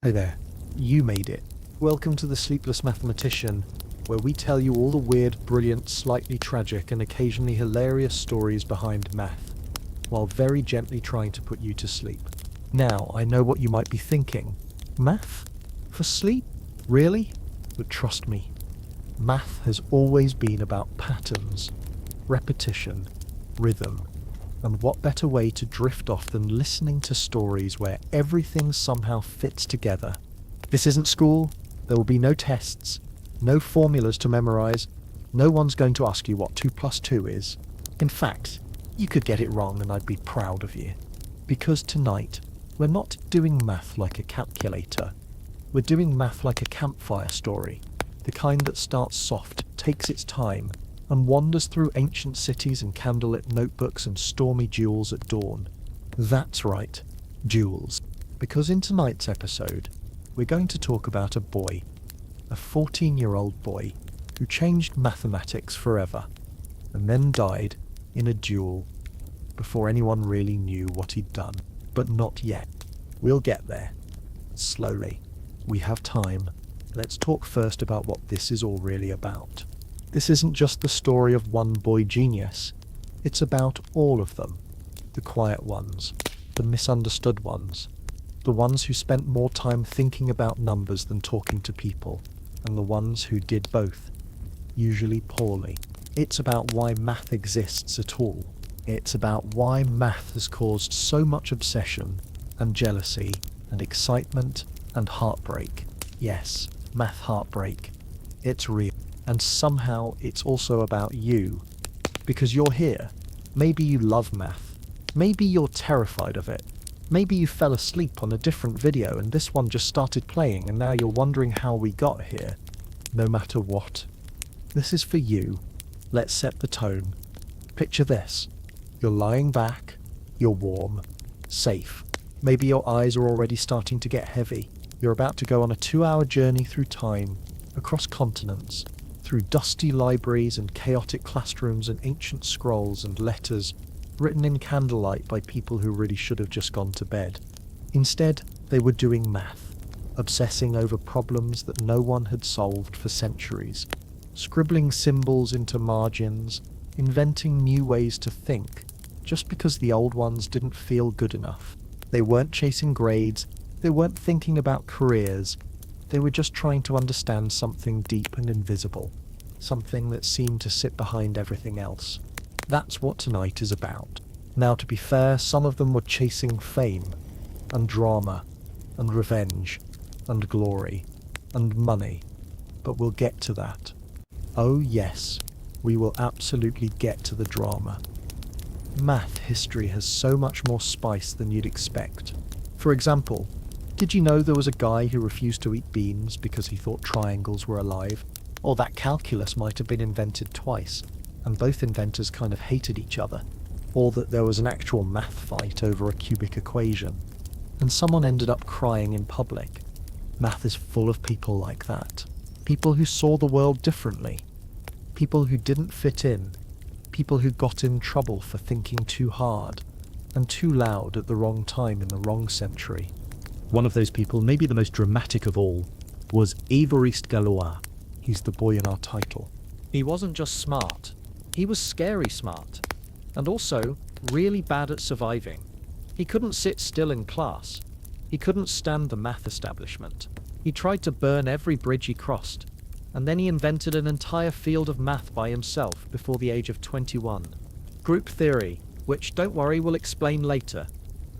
Hey there, you made it. Welcome to the Sleepless Mathematician, where we tell you all the weird, brilliant, slightly tragic, and occasionally hilarious stories behind math, while very gently trying to put you to sleep. Now, I know what you might be thinking. Math? For sleep? Really? But trust me, math has always been about patterns, repetition, rhythm, and what better way to drift off than listening to stories where everything somehow fits together. This isn't school. There will be no tests, no formulas to memorize. No one's going to ask you what 2 plus 2 is. In fact, you could get it wrong and I'd be proud of you. Because tonight, we're not doing math like a calculator. We're doing math like a campfire story. The kind that starts soft, takes its time, and wanders through ancient cities and candlelit notebooks and stormy duels at dawn. That's right, duels. Because in tonight's episode, we're going to talk about a boy, a 14-year-old boy, who changed mathematics forever, and then died in a duel before anyone really knew what he'd done. But not yet. We'll get there. Slowly. We have time. Let's talk first about what this is all really about. This isn't just the story of one boy genius. It's about all of them. The quiet ones, the misunderstood ones, the ones who spent more time thinking about numbers than talking to people, and the ones who did both, usually poorly. It's about why math exists at all. It's about why math has caused so much obsession and jealousy and excitement and heartbreak. Yes, math heartbreak. It's real. And somehow it's also about you. Because you're here. Maybe you love math. Maybe you're terrified of it. Maybe you fell asleep on a different video and this one just started playing and now you're wondering how we got here. No matter what, this is for you. Let's set the tone. Picture this. You're lying back. You're warm. Safe. Maybe your eyes are already starting to get heavy. You're about to go on a 2-hour journey through time, across continents, through dusty libraries and chaotic classrooms and ancient scrolls and letters written in candlelight by people who really should have just gone to bed. Instead, they were doing math, obsessing over problems that no one had solved for centuries, scribbling symbols into margins, inventing new ways to think, just because the old ones didn't feel good enough. They weren't chasing grades, they weren't thinking about careers, they were just trying to understand something deep and invisible, something that seemed to sit behind everything else. That's what tonight is about. Now, to be fair, some of them were chasing fame, and drama, and revenge, and glory, and money. But we'll get to that. Oh yes, we will absolutely get to the drama. Math history has so much more spice than you'd expect. For example, did you know there was a guy who refused to eat beans because he thought triangles were alive? Or that calculus might have been invented twice, and both inventors kind of hated each other. Or that there was an actual math fight over a cubic equation, and someone ended up crying in public. Math is full of people like that. People who saw the world differently. People who didn't fit in. People who got in trouble for thinking too hard, and too loud at the wrong time in the wrong century. One of those people, maybe the most dramatic of all, was Évariste Galois. He's the boy in our title. He wasn't just smart, he was scary smart. And also, really bad at surviving. He couldn't sit still in class. He couldn't stand the math establishment. He tried to burn every bridge he crossed. And then he invented an entire field of math by himself before the age of 21. Group theory, which, don't worry, we'll explain later.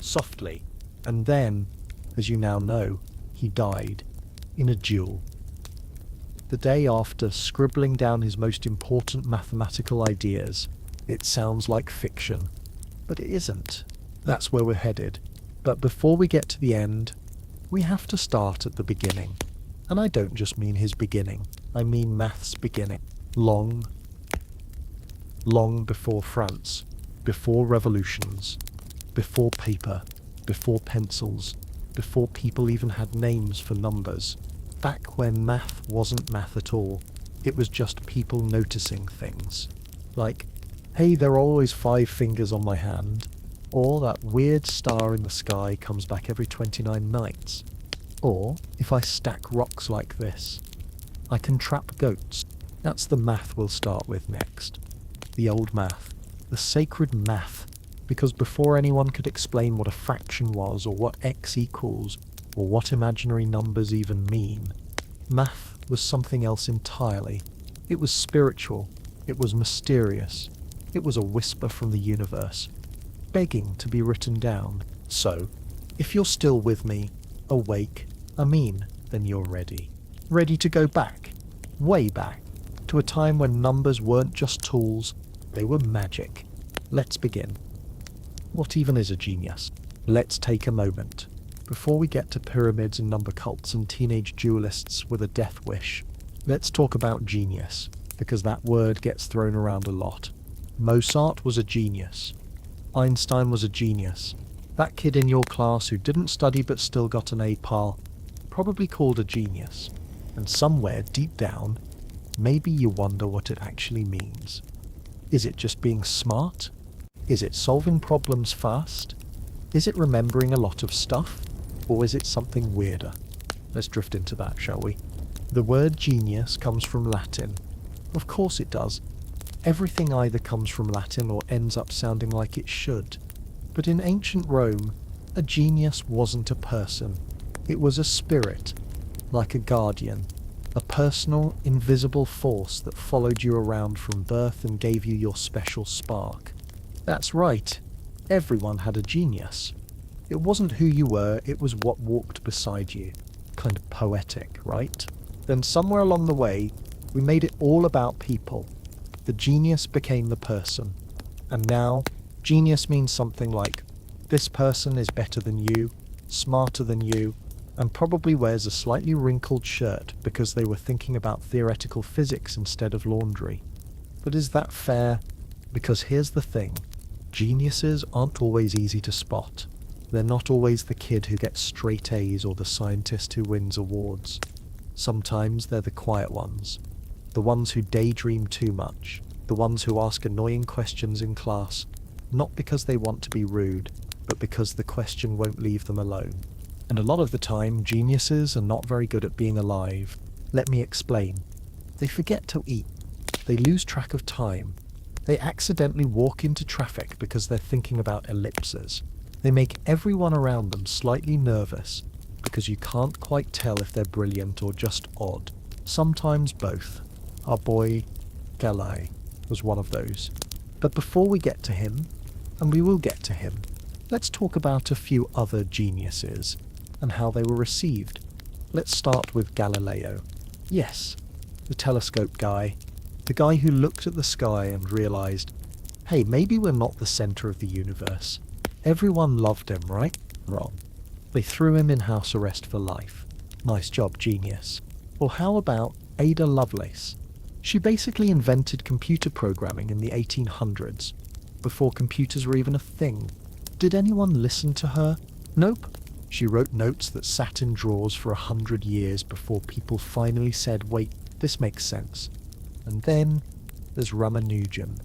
Softly. And then, as you now know, he died in a duel. The day after scribbling down his most important mathematical ideas. It sounds like fiction, but it isn't. That's where we're headed. But before we get to the end, we have to start at the beginning. And I don't just mean his beginning, I mean math's beginning. Long before France, before revolutions, before paper, before pencils, before people even had names for numbers. Back when math wasn't math at all, it was just people noticing things. Like, hey, there are always 5 fingers on my hand, or that weird star in the sky comes back every 29 nights. Or, if I stack rocks like this, I can trap goats. That's the math we'll start with next. The old math. The sacred math. Because before anyone could explain what a fraction was, or what x equals, or what imaginary numbers even mean, math was something else entirely. It was spiritual. It was mysterious. It was a whisper from the universe, begging to be written down. So, if you're still with me, awake, then you're ready. Ready to go back, way back, to a time when numbers weren't just tools, they were magic. Let's begin. What even is a genius? Let's take a moment. Before we get to pyramids and number cults and teenage duelists with a death wish, let's talk about genius, because that word gets thrown around a lot. Mozart was a genius. Einstein was a genius. That kid in your class who didn't study but still got an A pile, probably called a genius. And somewhere deep down, maybe you wonder what it actually means. Is it just being smart? Is it solving problems fast? Is it remembering a lot of stuff? Or is it something weirder? Let's drift into that, shall we? The word genius comes from Latin. Of course it does. Everything either comes from Latin or ends up sounding like it should. But in ancient Rome, a genius wasn't a person. It was a spirit, like a guardian, a personal, invisible force that followed you around from birth and gave you your special spark. That's right, everyone had a genius. It wasn't who you were, it was what walked beside you. Kind of poetic, right? Then somewhere along the way, we made it all about people. The genius became the person. And now, genius means something like, this person is better than you, smarter than you, and probably wears a slightly wrinkled shirt because they were thinking about theoretical physics instead of laundry. But is that fair? Because here's the thing. Geniuses aren't always easy to spot. They're not always the kid who gets straight A's or the scientist who wins awards. Sometimes they're the quiet ones. The ones who daydream too much. The ones who ask annoying questions in class, not because they want to be rude, but because the question won't leave them alone. And a lot of the time, geniuses are not very good at being alive. Let me explain. They forget to eat. They lose track of time. They accidentally walk into traffic because they're thinking about ellipses. They make everyone around them slightly nervous because you can't quite tell if they're brilliant or just odd. Sometimes both. Our boy, Galois, was one of those. But before we get to him, and we will get to him, let's talk about a few other geniuses and how they were received. Let's start with Galileo. Yes, the telescope guy. The guy who looked at the sky and realized, hey, maybe we're not the center of the universe. Everyone loved him, right? Wrong. They threw him in house arrest for life. Nice job, genius. Or how about Ada Lovelace? She basically invented computer programming in the 1800s, before computers were even a thing. Did anyone listen to her? Nope. She wrote notes that sat in drawers for 100 years before people finally said, wait, this makes sense. And then there's Ramanujan,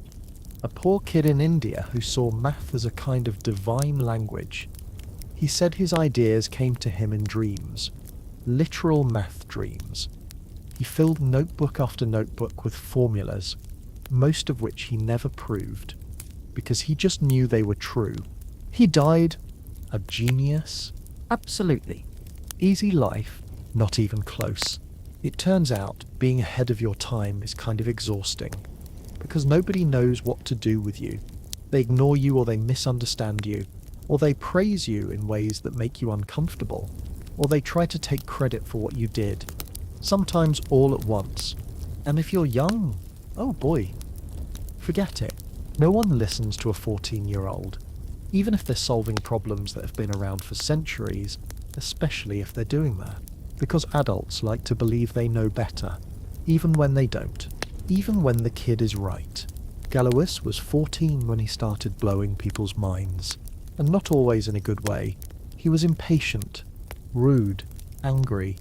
a poor kid in India who saw math as a kind of divine language. He said his ideas came to him in dreams, literal math dreams. He filled notebook after notebook with formulas, most of which he never proved, because he just knew they were true. He died a genius? Absolutely. Easy life? Not even close. It turns out being ahead of your time is kind of exhausting, because nobody knows what to do with you. They ignore you or they misunderstand you, or they praise you in ways that make you uncomfortable, or they try to take credit for what you did, sometimes all at once. And if you're young, oh boy, forget it. No one listens to a 14-year-old, even if they're solving problems that have been around for centuries, especially if they're doing that. Because adults like to believe they know better, even when they don't, even when the kid is right. Galois was 14 when he started blowing people's minds, and not always in a good way. He was impatient, rude, angry.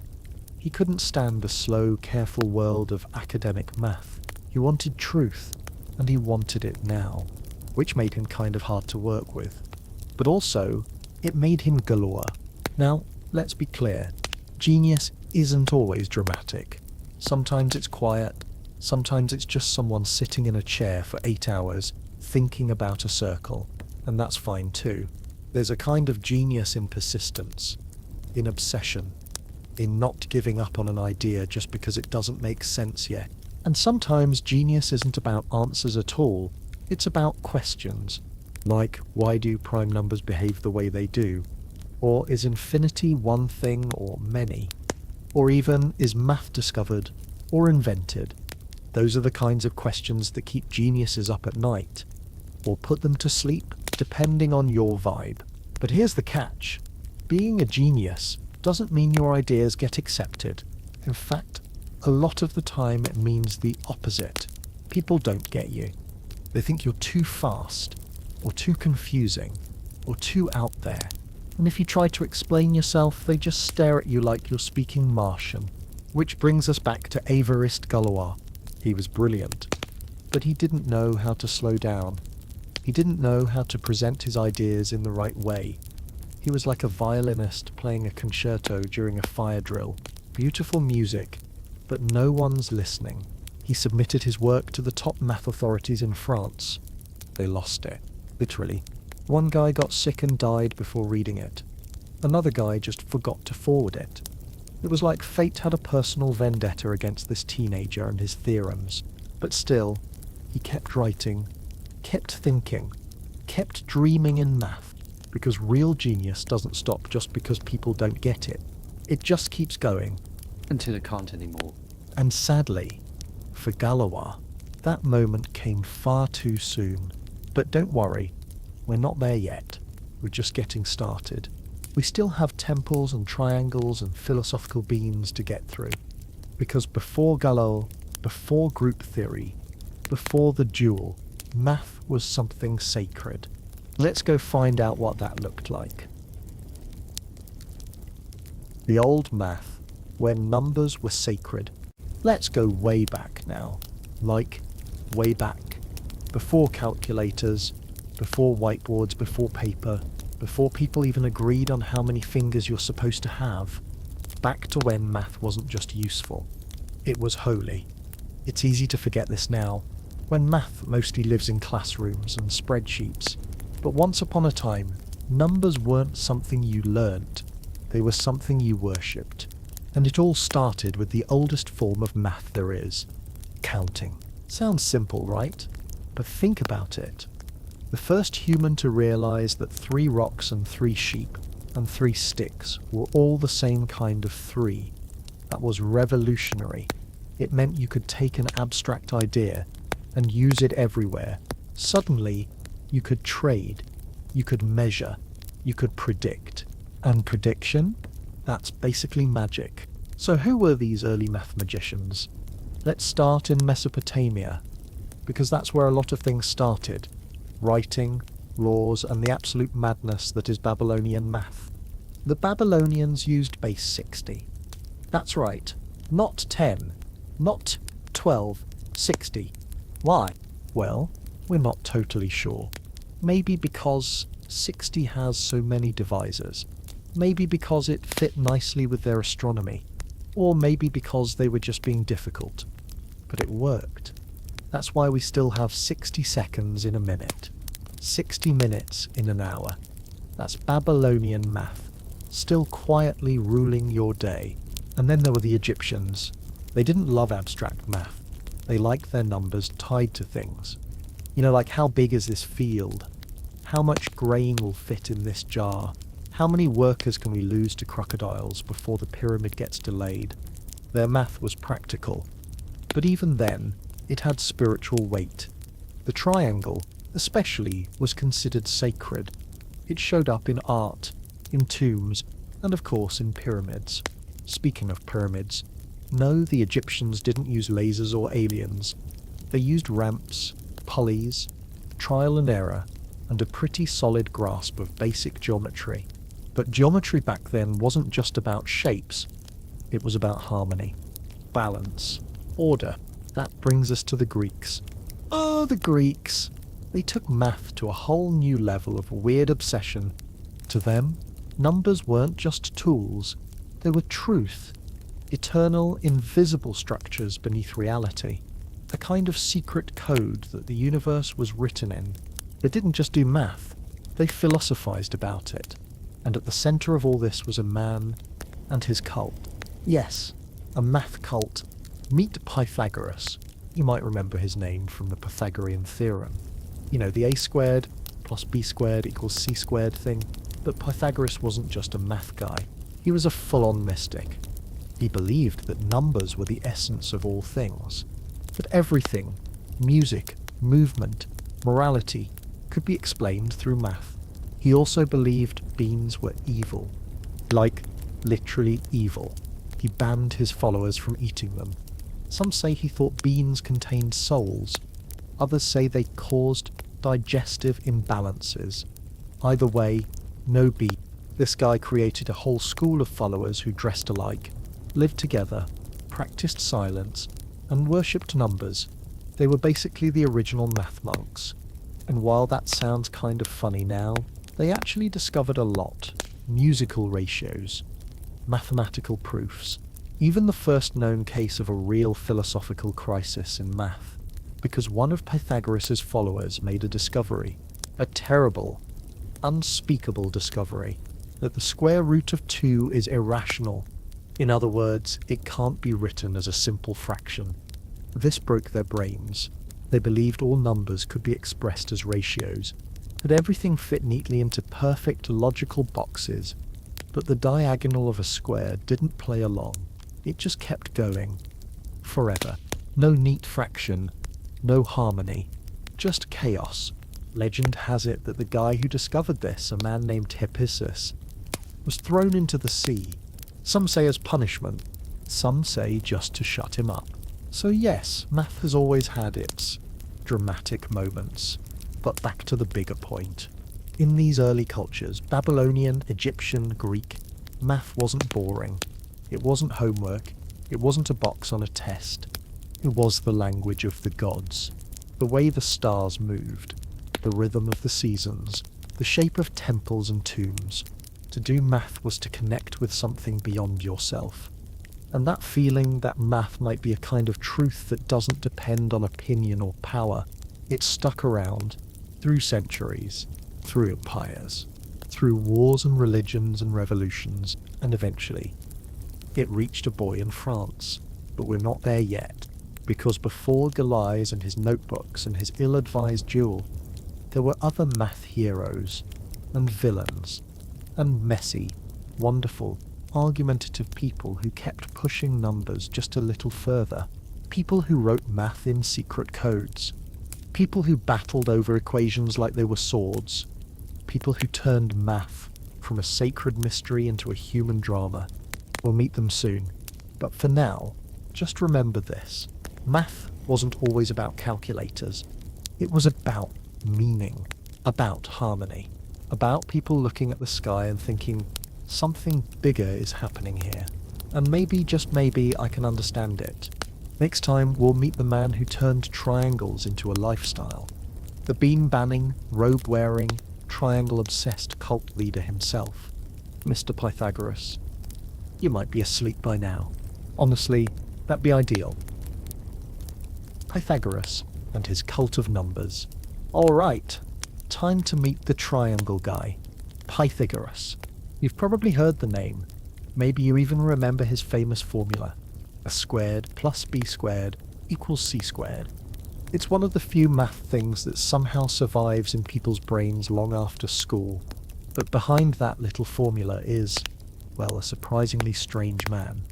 He couldn't stand the slow, careful world of academic math. He wanted truth, and he wanted it now, which made him kind of hard to work with. But also, it made him Galois. Now, let's be clear. Genius isn't always dramatic. Sometimes it's quiet, sometimes it's just someone sitting in a chair for 8 hours thinking about a circle, and that's fine too. There's a kind of genius in persistence, in obsession, in not giving up on an idea just because it doesn't make sense yet. And sometimes genius isn't about answers at all, it's about questions, like why do prime numbers behave the way they do? Or is infinity one thing or many? Or even, is math discovered or invented? Those are the kinds of questions that keep geniuses up at night, or put them to sleep, depending on your vibe. But here's the catch. Being a genius doesn't mean your ideas get accepted. In fact, a lot of the time it means the opposite. People don't get you. They think you're too fast, or too confusing, or too out there. And if you try to explain yourself, they just stare at you like you're speaking Martian. Which brings us back to Évariste Galois. He was brilliant, but he didn't know how to slow down. He didn't know how to present his ideas in the right way. He was like a violinist playing a concerto during a fire drill. Beautiful music, but no one's listening. He submitted his work to the top math authorities in France. They lost it, literally. One guy got sick and died before reading it. Another guy just forgot to forward it. It was like fate had a personal vendetta against this teenager and his theorems. But still, he kept writing, kept thinking, kept dreaming in math, because real genius doesn't stop just because people don't get it. It just keeps going. Until it can't anymore. And sadly, for Galois, that moment came far too soon. But don't worry, we're not there yet. We're just getting started. We still have temples and triangles and philosophical beans to get through. Because before Galois, before group theory, before the duel, math was something sacred. Let's go find out what that looked like. The old math, when numbers were sacred. Let's go way back now. Like, way back. Before calculators, before whiteboards, before paper, before people even agreed on how many fingers you're supposed to have. Back to when math wasn't just useful. It was holy. It's easy to forget this now, when math mostly lives in classrooms and spreadsheets. But once upon a time, numbers weren't something you learnt. They were something you worshipped. And it all started with the oldest form of math there is, counting. Sounds simple, right? But think about it. The first human to realize that 3 rocks and 3 sheep and 3 sticks were all the same kind of 3. That was revolutionary. It meant you could take an abstract idea and use it everywhere. Suddenly, you could trade, you could measure, you could predict. And prediction? That's basically magic. So who were these early math magicians? Let's start in Mesopotamia, because that's where a lot of things started. Writing, laws, and the absolute madness that is Babylonian math. The Babylonians used base 60. That's right, not 10, not 12, 60. Why? Well, we're not totally sure. Maybe because 60 has so many divisors. Maybe because it fit nicely with their astronomy. Or maybe because they were just being difficult. But it worked. That's why we still have 60 seconds in a minute. 60 minutes in an hour. That's Babylonian math, still quietly ruling your day. And then there were the Egyptians. They didn't love abstract math. They liked their numbers tied to things. You know, like how big is this field? How much grain will fit in this jar? How many workers can we lose to crocodiles before the pyramid gets delayed? Their math was practical. But even then, it had spiritual weight. The triangle, especially, was considered sacred. It showed up in art, in tombs, and of course in pyramids. Speaking of pyramids, no, the Egyptians didn't use lasers or aliens. They used ramps, pulleys, trial and error, and a pretty solid grasp of basic geometry. But geometry back then wasn't just about shapes. It was about harmony, balance, order. That brings us to the Greeks. Oh, the Greeks! They took math to a whole new level of weird obsession. To them, numbers weren't just tools. They were truth, eternal, invisible structures beneath reality, a kind of secret code that the universe was written in. They didn't just do math, they philosophized about it. And at the center of all this was a man and his cult. Yes, a math cult. Meet Pythagoras. You might remember his name from the Pythagorean theorem. You know, the a squared plus b squared equals c squared thing. But Pythagoras wasn't just a math guy. He was a full-on mystic. He believed that numbers were the essence of all things. That everything, music, movement, morality, could be explained through math. He also believed beans were evil. Like, literally evil. He banned his followers from eating them. Some say he thought beans contained souls. Others say they caused digestive imbalances. Either way, no bean. This guy created a whole school of followers who dressed alike, lived together, practiced silence, and worshipped numbers. They were basically the original math monks. And while that sounds kind of funny now, they actually discovered a lot. Musical ratios, mathematical proofs, even the first known case of a real philosophical crisis in math, because one of Pythagoras' followers made a discovery, a terrible, unspeakable discovery, that the square root of 2 is irrational. In other words, it can't be written as a simple fraction. This broke their brains. They believed all numbers could be expressed as ratios, that everything fit neatly into perfect logical boxes, but the diagonal of a square didn't play along. It just kept going. Forever. No neat fraction, no harmony, just chaos. Legend has it that the guy who discovered this, a man named Hippasus, was thrown into the sea. Some say as punishment, some say just to shut him up. So yes, math has always had its dramatic moments. But back to the bigger point. In these early cultures, Babylonian, Egyptian, Greek, math wasn't boring. It wasn't homework. It wasn't a box on a test. It was the language of the gods. The way the stars moved, the rhythm of the seasons, the shape of temples and tombs. To do math was to connect with something beyond yourself. And that feeling that math might be a kind of truth that doesn't depend on opinion or power, it stuck around through centuries, through empires, through wars and religions and revolutions, and eventually it reached a boy in France. But we're not there yet, because before Galois and his notebooks and his ill-advised duel, there were other math heroes and villains and messy, wonderful, argumentative people who kept pushing numbers just a little further. People who wrote math in secret codes. People who battled over equations like they were swords. People who turned math from a sacred mystery into a human drama. We'll meet them soon. But for now, just remember this. Math wasn't always about calculators. It was about meaning, about harmony, about people looking at the sky and thinking, something bigger is happening here. And maybe, just maybe, I can understand it. Next time, we'll meet the man who turned triangles into a lifestyle. The bean-banning, robe-wearing, triangle-obsessed cult leader himself, Mr. Pythagoras. You might be asleep by now. Honestly, that'd be ideal. Pythagoras and his cult of numbers. Alright, time to meet the triangle guy, Pythagoras. You've probably heard the name. Maybe you even remember his famous formula. A squared plus b squared equals c squared. It's one of the few math things that somehow survives in people's brains long after school. But behind that little formula is, well, a surprisingly strange man.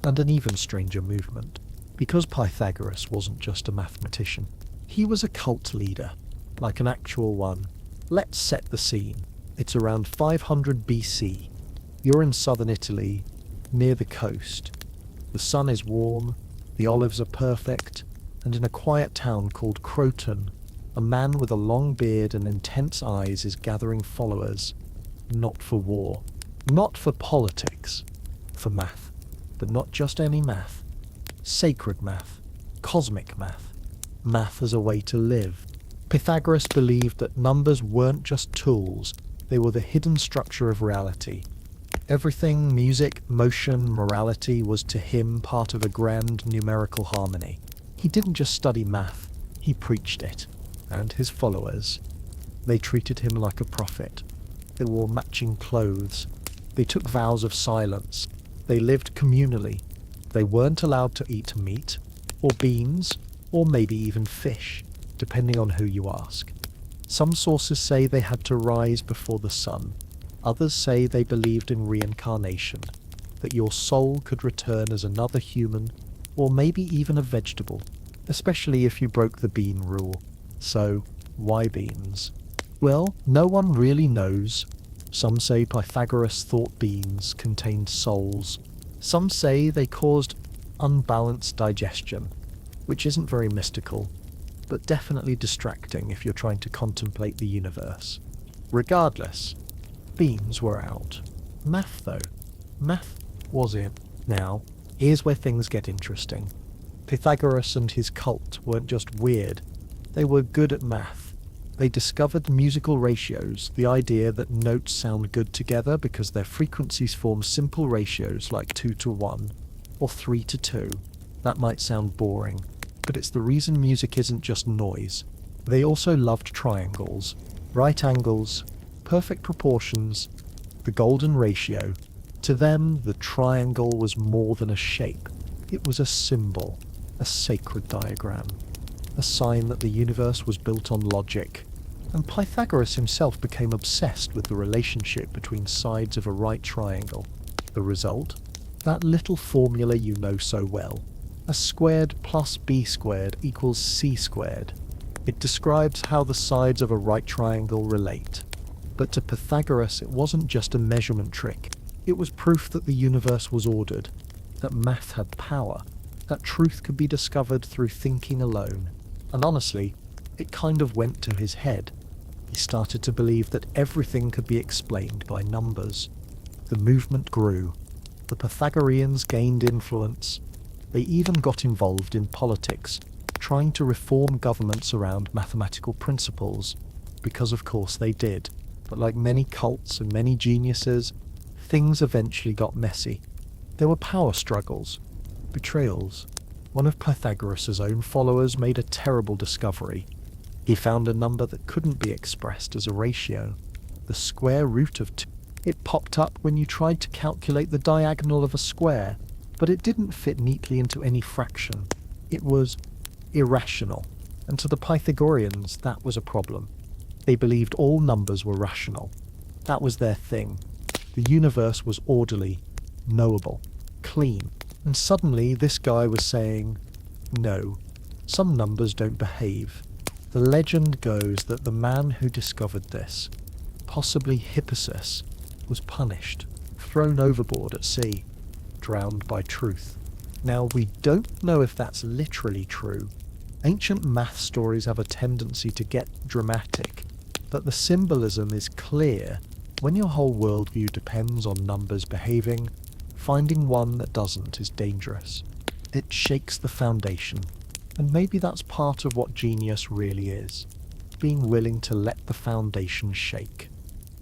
And an even stranger movement. Because Pythagoras wasn't just a mathematician. He was a cult leader, like an actual one. Let's set the scene. It's around 500 BC. You're in southern Italy, near the coast. The sun is warm, the olives are perfect, and in a quiet town called Croton, a man with a long beard and intense eyes is gathering followers. Not for war, not for politics, for math. But not just any math. Sacred math, cosmic math. Math as a way to live. Pythagoras believed that numbers weren't just tools, they were the hidden structure of reality. Everything, music, motion, morality, was to him part of a grand numerical harmony. He didn't just study math, he preached it. And his followers, they treated him like a prophet. They wore matching clothes. They took vows of silence. They lived communally. They weren't allowed to eat meat, or beans, or maybe even fish, depending on who you ask. Some sources say they had to rise before the sun. Others say they believed in reincarnation, that your soul could return as another human, or maybe even a vegetable, especially if you broke the bean rule. So, why beans? Well, no one really knows. Some say Pythagoras thought beans contained souls. Some say they caused unbalanced digestion, which isn't very mystical, but definitely distracting if you're trying to contemplate the universe. Regardless, beans were out. Math, though. Math was in. Now, here's where things get interesting. Pythagoras and his cult weren't just weird, they were good at math. They discovered musical ratios, the idea that notes sound good together because their frequencies form simple ratios like 2 to 1, or 3 to 2. That might sound boring, but it's the reason music isn't just noise. They also loved triangles, right angles, perfect proportions, the golden ratio. To them, the triangle was more than a shape. It was a symbol, a sacred diagram, a sign that the universe was built on logic. And Pythagoras himself became obsessed with the relationship between sides of a right triangle. The result? That little formula you know so well. A squared plus b squared equals c squared. It describes how the sides of a right triangle relate. But to Pythagoras, it wasn't just a measurement trick. It was proof that the universe was ordered, that math had power, that truth could be discovered through thinking alone. And honestly, it kind of went to his head. He started to believe that everything could be explained by numbers. The movement grew. The Pythagoreans gained influence. They even got involved in politics, trying to reform governments around mathematical principles, because of course they did. But like many cults and many geniuses, things eventually got messy. There were power struggles, betrayals. One of Pythagoras' own followers made a terrible discovery. He found a number that couldn't be expressed as a ratio, the square root of 2. It popped up when you tried to calculate the diagonal of a square, but it didn't fit neatly into any fraction. It was irrational, and to the Pythagoreans that was a problem. They believed all numbers were rational. That was their thing. The universe was orderly, knowable, clean. And suddenly this guy was saying, no, some numbers don't behave. The legend goes that the man who discovered this, possibly Hippasus, was punished, thrown overboard at sea, drowned by truth. Now, we don't know if that's literally true. Ancient math stories have a tendency to get dramatic, but the symbolism is clear. When your whole worldview depends on numbers behaving, finding one that doesn't is dangerous. It shakes the foundation. And maybe that's part of what genius really is. Being willing to let the foundation shake.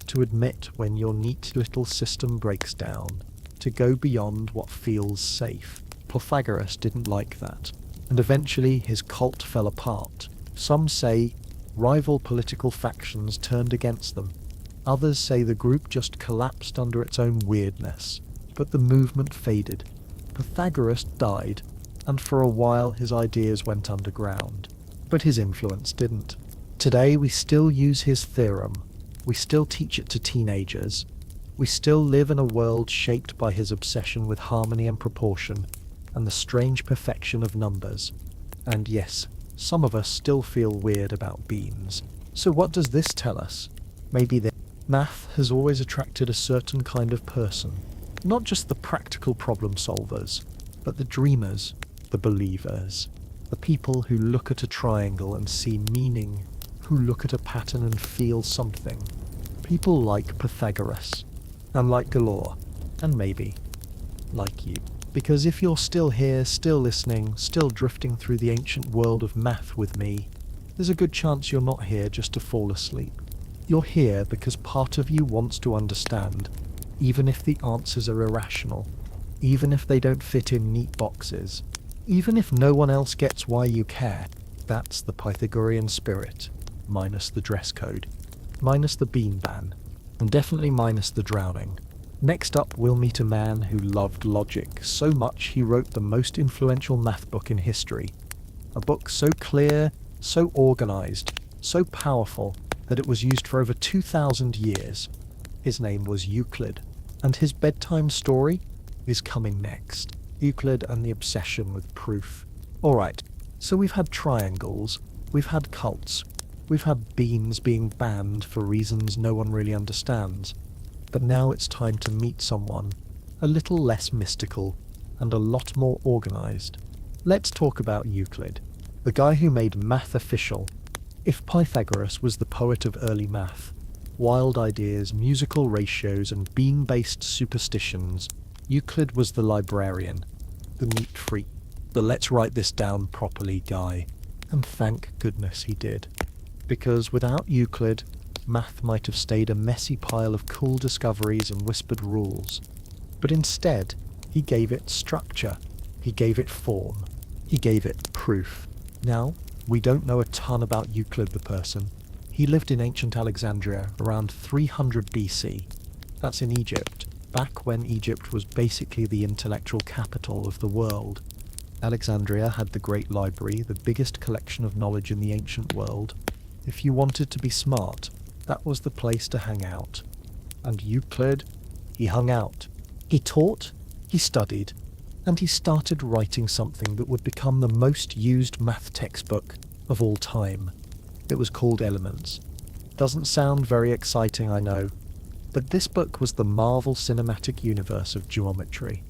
To admit when your neat little system breaks down. To go beyond what feels safe. Pythagoras didn't like that. And eventually his cult fell apart. Some say rival political factions turned against them. Others say the group just collapsed under its own weirdness. But the movement faded. Pythagoras died, and for a while his ideas went underground. But his influence didn't. Today we still use his theorem. We still teach it to teenagers. We still live in a world shaped by his obsession with harmony and proportion, and the strange perfection of numbers. And yes, some of us still feel weird about beans. So what does this tell us? Maybe that math has always attracted a certain kind of person. Not just the practical problem solvers, but the dreamers, the believers, the people who look at a triangle and see meaning, who look at a pattern and feel something. People like Pythagoras, and like Galois, and maybe like you. Because if you're still here, still listening, still drifting through the ancient world of math with me, there's a good chance you're not here just to fall asleep. You're here because part of you wants to understand, even if the answers are irrational, even if they don't fit in neat boxes, even if no one else gets why you care. That's the Pythagorean spirit, minus the dress code, minus the bean ban, and definitely minus the drowning. Next up, we'll meet a man who loved logic so much he wrote the most influential math book in history. A book so clear, so organized, so powerful that it was used for over 2,000 years. His name was Euclid, and his bedtime story is coming next. Euclid and the obsession with proof. Alright, so we've had triangles, we've had cults, we've had beans being banned for reasons no one really understands. But now it's time to meet someone a little less mystical and a lot more organized. Let's talk about Euclid, the guy who made math official. If Pythagoras was the poet of early math, wild ideas, musical ratios, and bean-based superstitions, Euclid was the librarian, the neat freak, the let's write this down properly guy. And thank goodness he did. Because without Euclid, math might have stayed a messy pile of cool discoveries and whispered rules. But instead, he gave it structure, he gave it form, he gave it proof. Now, we don't know a ton about Euclid the person. He lived in ancient Alexandria around 300 BC. That's in Egypt, back when Egypt was basically the intellectual capital of the world. Alexandria had the great library, the biggest collection of knowledge in the ancient world. If you wanted to be smart, that was the place to hang out. And Euclid, he hung out. He taught, he studied, and he started writing something that would become the most used math textbook of all time. It was called Elements. Doesn't sound very exciting, I know, but this book was the Marvel Cinematic Universe of geometry.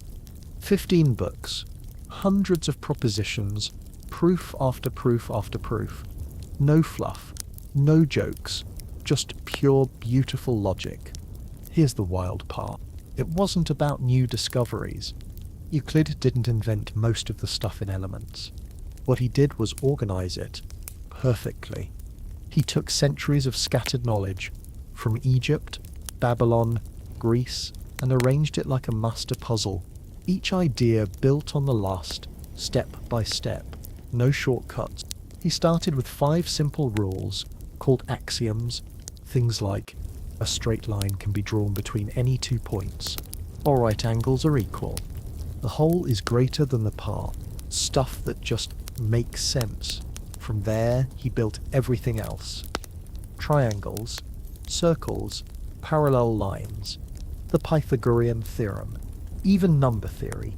15 books, hundreds of propositions, proof after proof after proof. No fluff, no jokes, just pure beautiful logic. Here's the wild part. It wasn't about new discoveries. Euclid didn't invent most of the stuff in Elements. What he did was organize it perfectly. He took centuries of scattered knowledge from Egypt, Babylon, Greece, and arranged it like a master puzzle. Each idea built on the last, step by step. No shortcuts. He started with 5 simple rules called axioms. Things like, a straight line can be drawn between any 2 points. All right angles are equal. The whole is greater than the part. Stuff that just makes sense. From there, he built everything else. Triangles, circles, parallel lines, the Pythagorean theorem, even number theory.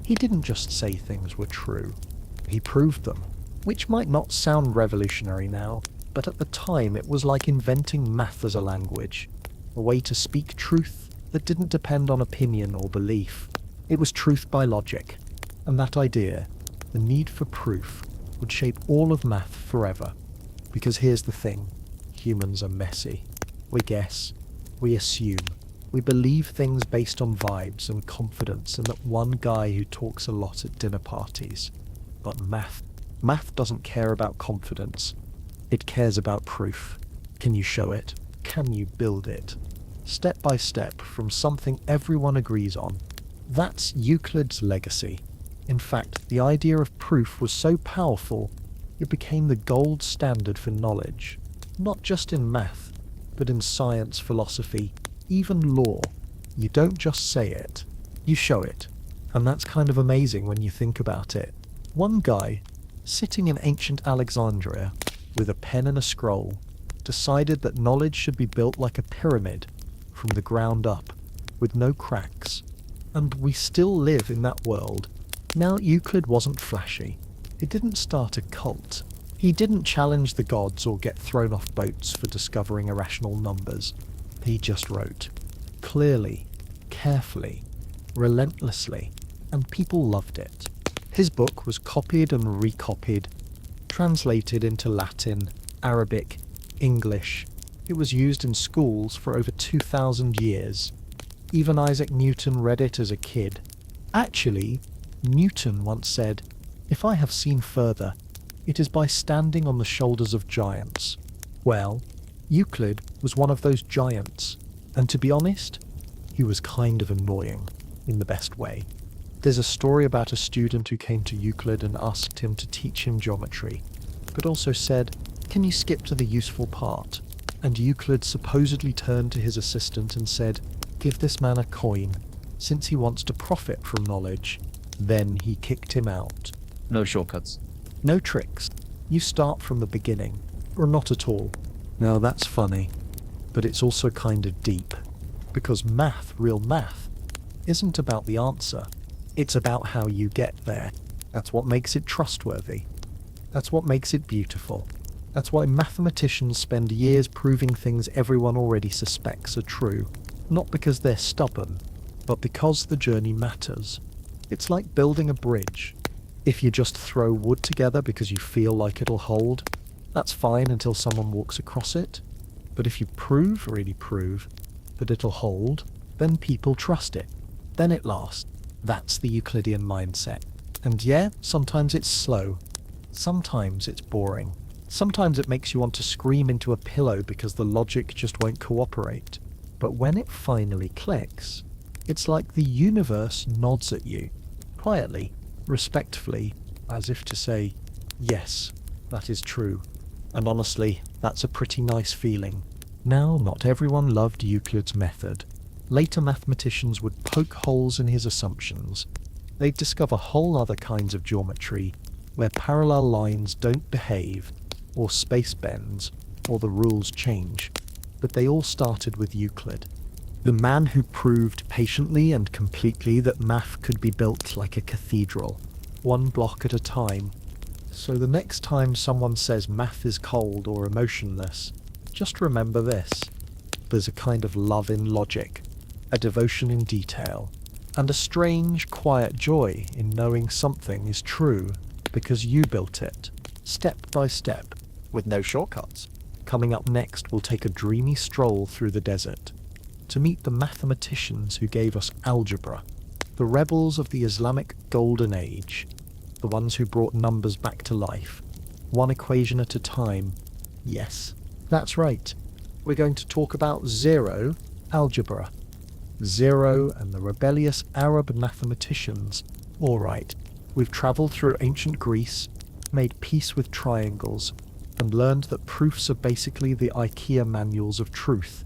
He didn't just say things were true. He proved them, which might not sound revolutionary now, but at the time it was like inventing math as a language, a way to speak truth that didn't depend on opinion or belief. It was truth by logic, and that idea, the need for proof, would shape all of math forever. Because here's the thing, humans are messy. We guess, we assume, we believe things based on vibes and confidence and that one guy who talks a lot at dinner parties. But math doesn't care about confidence. It cares about proof. Can you show it? Can you build it? Step by step from something everyone agrees on. That's Euclid's legacy. In fact, the idea of proof was so powerful, it became the gold standard for knowledge. Not just in math, but in science, philosophy, even law. You don't just say it, you show it. And that's kind of amazing when you think about it. One guy, sitting in ancient Alexandria, with a pen and a scroll, decided that knowledge should be built like a pyramid, from the ground up, with no cracks. And we still live in that world. Now, Euclid wasn't flashy. He didn't start a cult. He didn't challenge the gods or get thrown off boats for discovering irrational numbers. He just wrote. Clearly, carefully, relentlessly, and people loved it. His book was copied and recopied, translated into Latin, Arabic, English. It was used in schools for over 2,000 years. Even Isaac Newton read it as a kid. Actually, Newton once said, "If I have seen further, it is by standing on the shoulders of giants." Well, Euclid was one of those giants, and to be honest, He was kind of annoying, in the best way. There's a story about a student who came to Euclid and asked him to teach him geometry, but also said, "Can you skip to the useful part?" And Euclid supposedly turned to his assistant and said, "Give this man a coin, since he wants to profit from knowledge." Then he kicked him out. No shortcuts. No tricks. You start from the beginning, or not at all. Now that's funny, but it's also kind of deep, because math, real math, isn't about the answer. It's about how you get there. That's what makes it trustworthy. That's what makes it beautiful. That's why mathematicians spend years proving things everyone already suspects are true. Not because they're stubborn, but because the journey matters. It's like building a bridge. If you just throw wood together because you feel like it'll hold, that's fine until someone walks across it. But if you really prove, that it'll hold, then people trust it. Then it lasts. That's the Euclidean mindset. And yeah, sometimes it's slow. Sometimes it's boring. Sometimes it makes you want to scream into a pillow because the logic just won't cooperate. But when it finally clicks, it's like the universe nods at you, quietly, respectfully, as if to say, "Yes, that is true." And honestly, that's a pretty nice feeling. Now, not everyone loved Euclid's method. Later mathematicians would poke holes in his assumptions. They'd discover whole other kinds of geometry, where parallel lines don't behave, or space bends, or the rules change. But they all started with Euclid. The man who proved patiently and completely that math could be built like a cathedral, one block at a time. So the next time someone says math is cold or emotionless, just remember this. There's a kind of love in logic, a devotion in detail, and a strange, quiet joy in knowing something is true because you built it, step by step, with no shortcuts. Coming up next, we'll take a dreamy stroll through the desert to meet the mathematicians who gave us algebra, the rebels of the Islamic Golden Age, the ones who brought numbers back to life, one equation at a time. Yes, that's right. We're going to talk about zero algebra. Zero and the rebellious Arab mathematicians. All right, we've travelled through ancient Greece, made peace with triangles, and learned that proofs are basically the IKEA manuals of truth.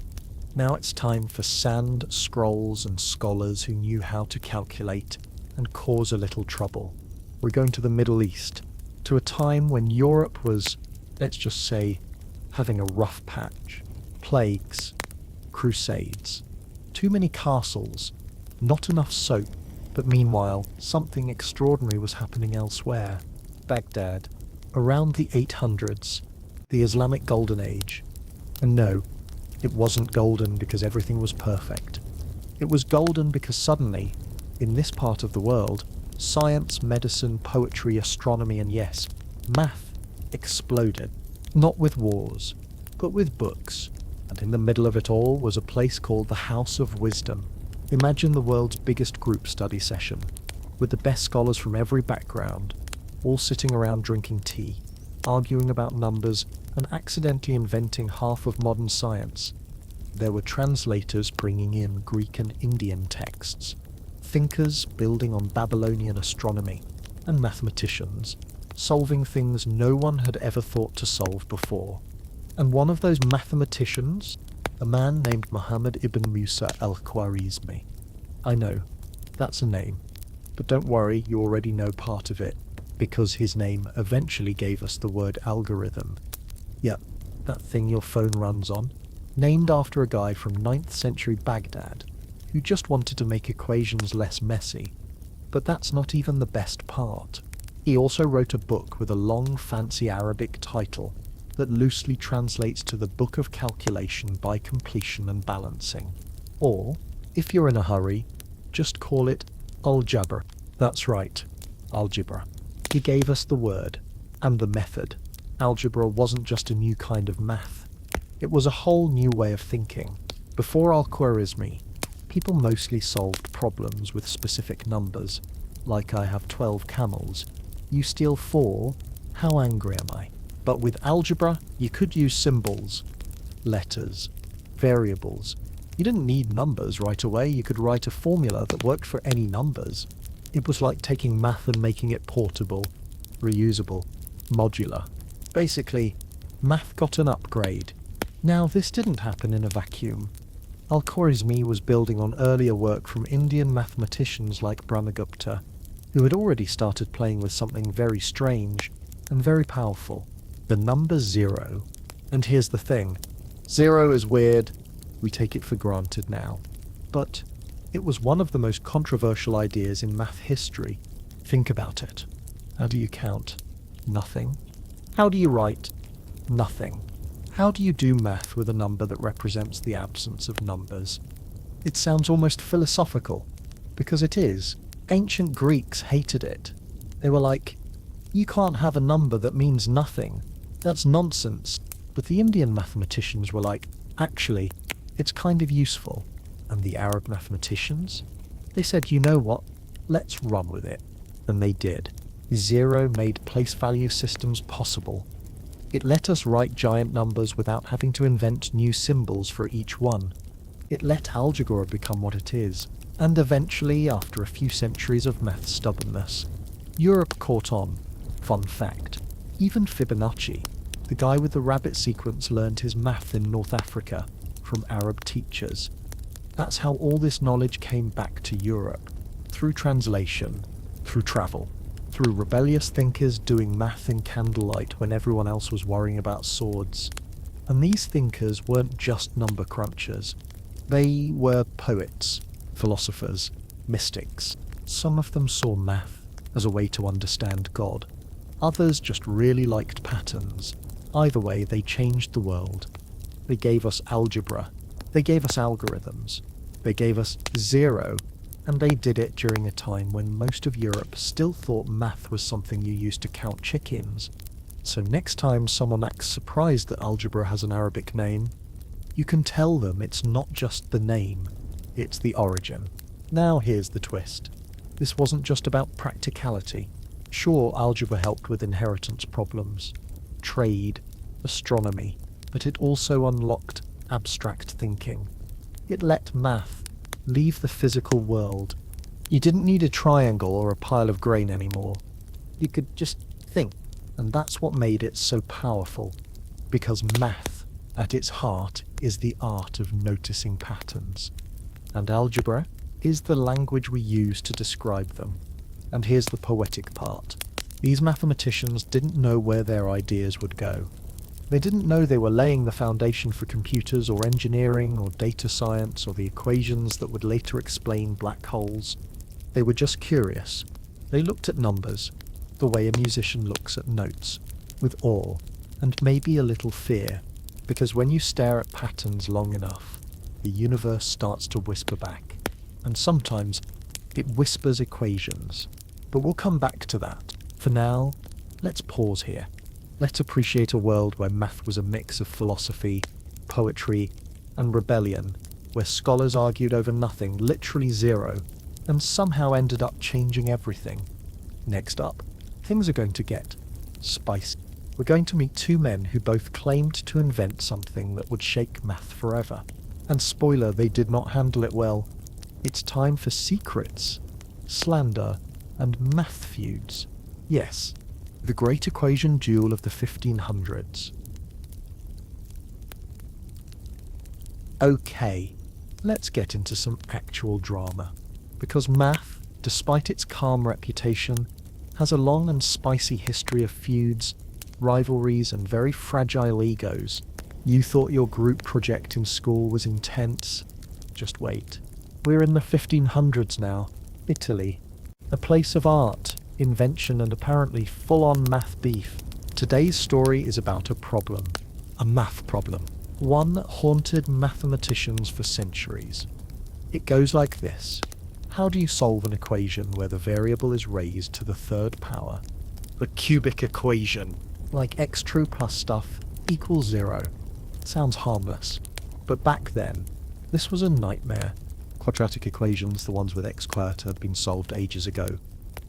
Now it's time for sand, scrolls, and scholars who knew how to calculate and cause a little trouble. We're going to the Middle East, to a time when Europe was, let's just say, having a rough patch. Plagues, crusades, too many castles, not enough soap, but meanwhile, something extraordinary was happening elsewhere. Baghdad, around the 800s, the Islamic Golden Age. And no, it wasn't golden because everything was perfect. It was golden because suddenly, in this part of the world, science, medicine, poetry, astronomy, and yes, math exploded. Not with wars, but with books. And in the middle of it all was a place called the House of Wisdom. Imagine the world's biggest group study session, with the best scholars from every background, all sitting around drinking tea, arguing about numbers, and accidentally inventing half of modern science. There were translators bringing in Greek and Indian texts, thinkers building on Babylonian astronomy, and mathematicians solving things no one had ever thought to solve before. And one of those mathematicians, a man named Muhammad ibn Musa al-Khwarizmi. I know, that's a name, but don't worry, you already know part of it, because his name eventually gave us the word algorithm. Yep, that thing your phone runs on, named after a guy from 9th century Baghdad, who just wanted to make equations less messy. But that's not even the best part. He also wrote a book with a long, fancy Arabic title that loosely translates to the Book of Calculation by Completion and Balancing. Or, if you're in a hurry, just call it algebra. That's right, algebra. He gave us the word, and the method. Algebra wasn't just a new kind of math. It was a whole new way of thinking. Before al-Khwarizmi, people mostly solved problems with specific numbers, like I have 12 camels. You steal 4, how angry am I? But with algebra, you could use symbols, letters, variables. You didn't need numbers right away, you could write a formula that worked for any numbers. It was like taking math and making it portable, reusable, modular. Basically, math got an upgrade. Now, this didn't happen in a vacuum. Al-Khwarizmi was building on earlier work from Indian mathematicians like Brahmagupta, who had already started playing with something very strange and very powerful, the number 0. And here's the thing, 0 is weird, we take it for granted now. But it was one of the most controversial ideas in math history. Think about it. How do you count? Nothing. How do you write? Nothing. How do you do math with a number that represents the absence of numbers? It sounds almost philosophical, because it is. Ancient Greeks hated it. They were like, you can't have a number that means nothing. That's nonsense. But the Indian mathematicians were like, actually, it's kind of useful. And the Arab mathematicians? They said, you know what? Let's run with it. And they did. 0 made place value systems possible. It let us write giant numbers without having to invent new symbols for each one. It let algebra become what it is. And eventually, after a few centuries of math stubbornness, Europe caught on. Fun fact, even Fibonacci, the guy with the rabbit sequence, learned his math in North Africa from Arab teachers. That's how all this knowledge came back to Europe, through translation, through travel, through rebellious thinkers doing math in candlelight when everyone else was worrying about swords. And these thinkers weren't just number crunchers. They were poets, philosophers, mystics. Some of them saw math as a way to understand God. Others just really liked patterns. Either way, they changed the world. They gave us algebra. They gave us algorithms. They gave us 0. And they did it during a time when most of Europe still thought math was something you used to count chickens. So next time someone acts surprised that algebra has an Arabic name, you can tell them it's not just the name, it's the origin. Now here's the twist. This wasn't just about practicality. Sure, algebra helped with inheritance problems, trade, astronomy, but it also unlocked abstract thinking. It let math leave the physical world. You didn't need a triangle or a pile of grain anymore. You could just think, and that's what made it so powerful. Because math, at its heart, is the art of noticing patterns. And algebra is the language we use to describe them. And here's the poetic part. These mathematicians didn't know where their ideas would go. They didn't know they were laying the foundation for computers or engineering or data science or the equations that would later explain black holes. They were just curious. They looked at numbers, the way a musician looks at notes, with awe and maybe a little fear, because when you stare at patterns long enough, the universe starts to whisper back. And sometimes it whispers equations. But we'll come back to that. For now, let's pause here. Let's appreciate a world where math was a mix of philosophy, poetry, and rebellion, where scholars argued over nothing, literally 0, and somehow ended up changing everything. Next up, things are going to get spicy. We're going to meet two men who both claimed to invent something that would shake math forever. And spoiler, they did not handle it well. It's time for secrets, slander, and math feuds. Yes, the great equation duel of the 1500s. Okay, let's get into some actual drama. Because math, despite its calm reputation, has a long and spicy history of feuds, rivalries, and very fragile egos. You thought your group project in school was intense? Just wait. We're in the 1500s now. Italy. A place of art, invention, and apparently full-on math beef. Today's story is about a problem. A math problem. One that haunted mathematicians for centuries. It goes like this. How do you solve an equation where the variable is raised to the third power? The cubic equation. Like x true plus stuff equals 0. Sounds harmless. But back then, this was a nightmare. Quadratic equations, the ones with x squared, had been solved ages ago.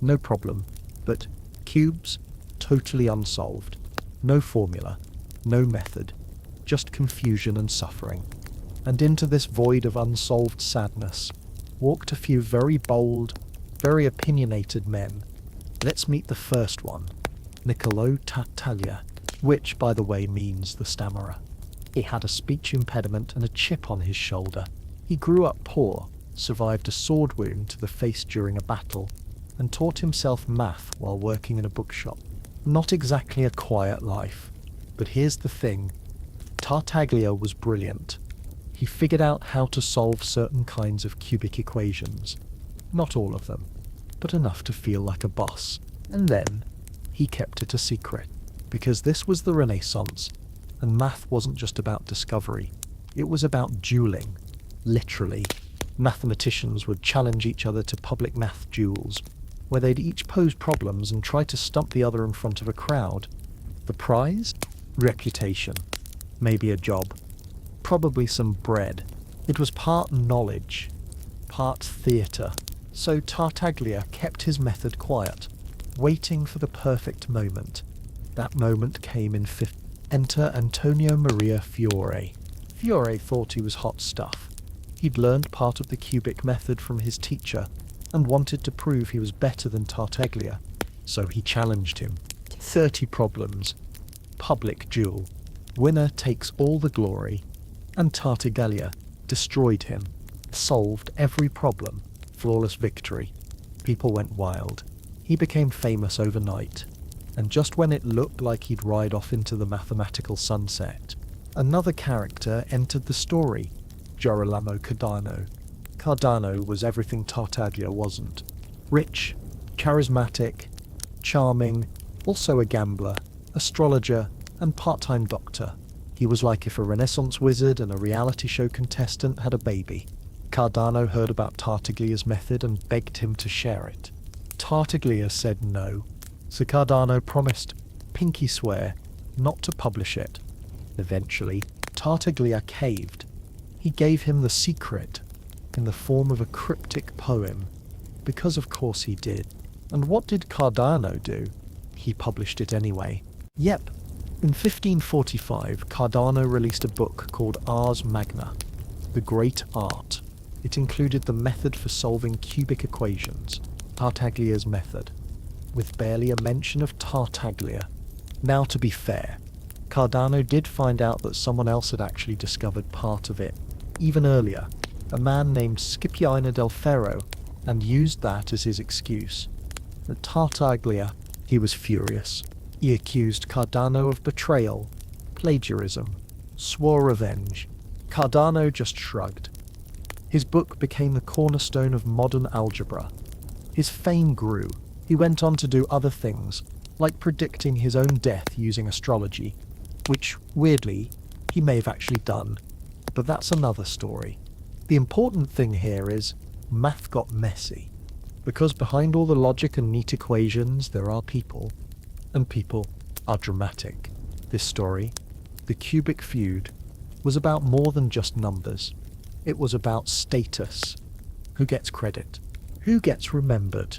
No problem. But cubes? Totally unsolved. No formula. No method. Just confusion and suffering. And into this void of unsolved sadness walked a few very bold, very opinionated men. Let's meet the first one, Niccolò Tartaglia, which, by the way, means the stammerer. He had a speech impediment and a chip on his shoulder. He grew up poor, survived a sword wound to the face during a battle, and taught himself math while working in a bookshop. Not exactly a quiet life, but here's the thing. Tartaglia was brilliant. He figured out how to solve certain kinds of cubic equations. Not all of them, but enough to feel like a boss. And then, he kept it a secret, because this was the Renaissance, and math wasn't just about discovery. It was about dueling. Literally. Mathematicians would challenge each other to public math duels, where they'd each pose problems and try to stump the other in front of a crowd. The prize? Reputation. Maybe a job. Probably some bread. It was part knowledge, part theatre. So Tartaglia kept his method quiet, waiting for the perfect moment. That moment came in Enter Antonio Maria Fiore. Fiore thought he was hot stuff. He'd learned part of the cubic method from his teacher and wanted to prove he was better than Tartaglia, so he challenged him. 30 problems. Public duel. Winner takes all the glory. And Tartaglia destroyed him. Solved every problem. Flawless victory. People went wild. He became famous overnight. And just when it looked like he'd ride off into the mathematical sunset, another character entered the story. Girolamo Cardano. Cardano was everything Tartaglia wasn't. Rich, charismatic, charming, also a gambler, astrologer, and part-time doctor. He was like if a Renaissance wizard and a reality show contestant had a baby. Cardano heard about Tartaglia's method and begged him to share it. Tartaglia said no, so Cardano promised, pinky swear, not to publish it. Eventually, Tartaglia caved. He gave him the secret in the form of a cryptic poem, because of course he did. And what did Cardano do? He published it anyway. Yep. In 1545, Cardano released a book called Ars Magna, The Great Art. It included the method for solving cubic equations, Tartaglia's method, with barely a mention of Tartaglia. Now, to be fair, Cardano did find out that someone else had actually discovered part of it, even earlier, a man named Scipione del Ferro, and used that as his excuse. At Tartaglia, he was furious. He accused Cardano of betrayal, plagiarism, swore revenge. Cardano just shrugged. His book became the cornerstone of modern algebra. His fame grew. He went on to do other things, like predicting his own death using astrology, which, weirdly, he may have actually done, but that's another story. The important thing here is, math got messy, because behind all the logic and neat equations there are people, and people are dramatic. This story, the cubic feud, was about more than just numbers. It was about status. Who gets credit? Who gets remembered?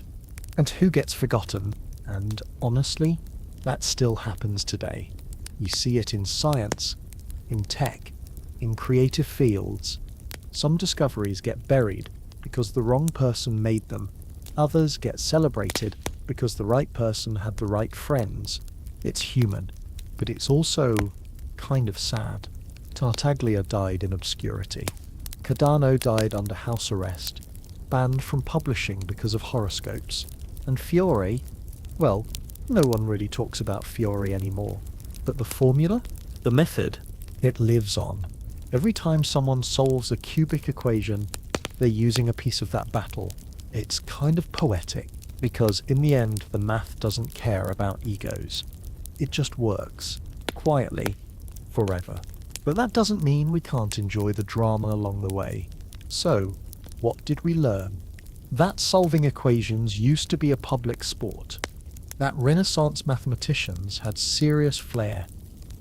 And who gets forgotten? And honestly, that still happens today. You see it in science, in tech, in creative fields. Some discoveries get buried because the wrong person made them. Others get celebrated because the right person had the right friends. It's human, but it's also kind of sad. Tartaglia died in obscurity. Cardano died under house arrest, banned from publishing because of horoscopes. And Fiore, well, no one really talks about Fiore anymore. But the formula? The method? It lives on. Every time someone solves a cubic equation, they're using a piece of that battle. It's kind of poetic, because in the end, the math doesn't care about egos. It just works, quietly, forever. But that doesn't mean we can't enjoy the drama along the way. So, what did we learn? That solving equations used to be a public sport. That Renaissance mathematicians had serious flair.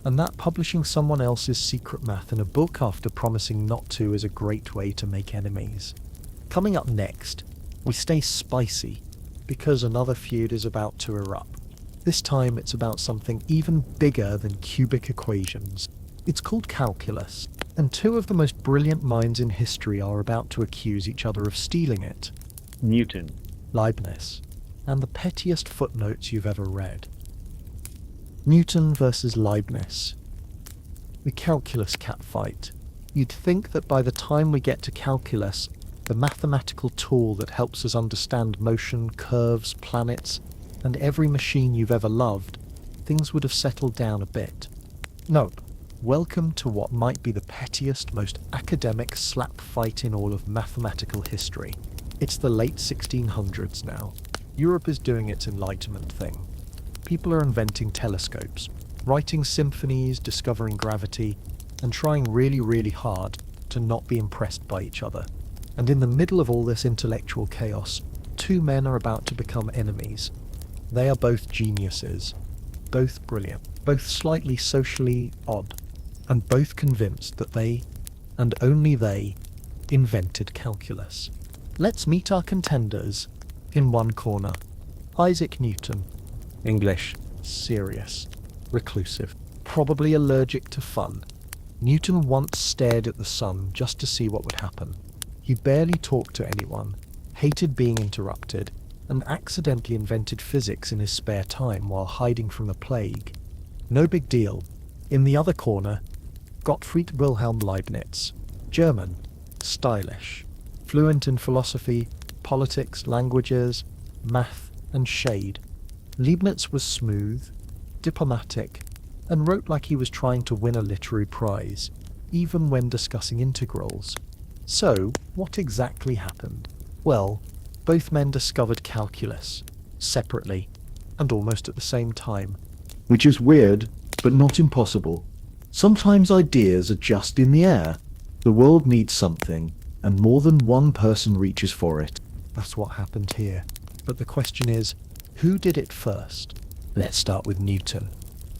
And that publishing someone else's secret math in a book after promising not to is a great way to make enemies. Coming up next, we stay spicy, because another feud is about to erupt. This time it's about something even bigger than cubic equations. It's called calculus, and two of the most brilliant minds in history are about to accuse each other of stealing it. Newton. Leibniz, and the pettiest footnotes you've ever read. Newton versus Leibniz. The calculus catfight. You'd think that by the time we get to calculus, the mathematical tool that helps us understand motion, curves, planets, and every machine you've ever loved, things would have settled down a bit. Nope. Welcome to what might be the pettiest, most academic slap fight in all of mathematical history. It's the late 1600s now. Europe is doing its Enlightenment thing. People are inventing telescopes, writing symphonies, discovering gravity, and trying really, really hard to not be impressed by each other. And in the middle of all this intellectual chaos, two men are about to become enemies. They are both geniuses, both brilliant, both slightly socially odd, and both convinced that they, and only they, invented calculus. Let's meet our contenders. In one corner, Isaac Newton. English, serious, reclusive, probably allergic to fun. Newton once stared at the sun just to see what would happen. He barely talked to anyone, hated being interrupted, and accidentally invented physics in his spare time while hiding from the plague. No big deal. In the other corner, Gottfried Wilhelm Leibniz. German, stylish, fluent in philosophy, politics, languages, math, and shade. Leibniz was smooth, diplomatic, and wrote like he was trying to win a literary prize, even when discussing integrals. So, what exactly happened? Well, both men discovered calculus, separately, and almost at the same time. Which is weird, but not impossible. Sometimes ideas are just in the air. The world needs something, and more than one person reaches for it. That's what happened here. But the question is, who did it first? Let's start with Newton.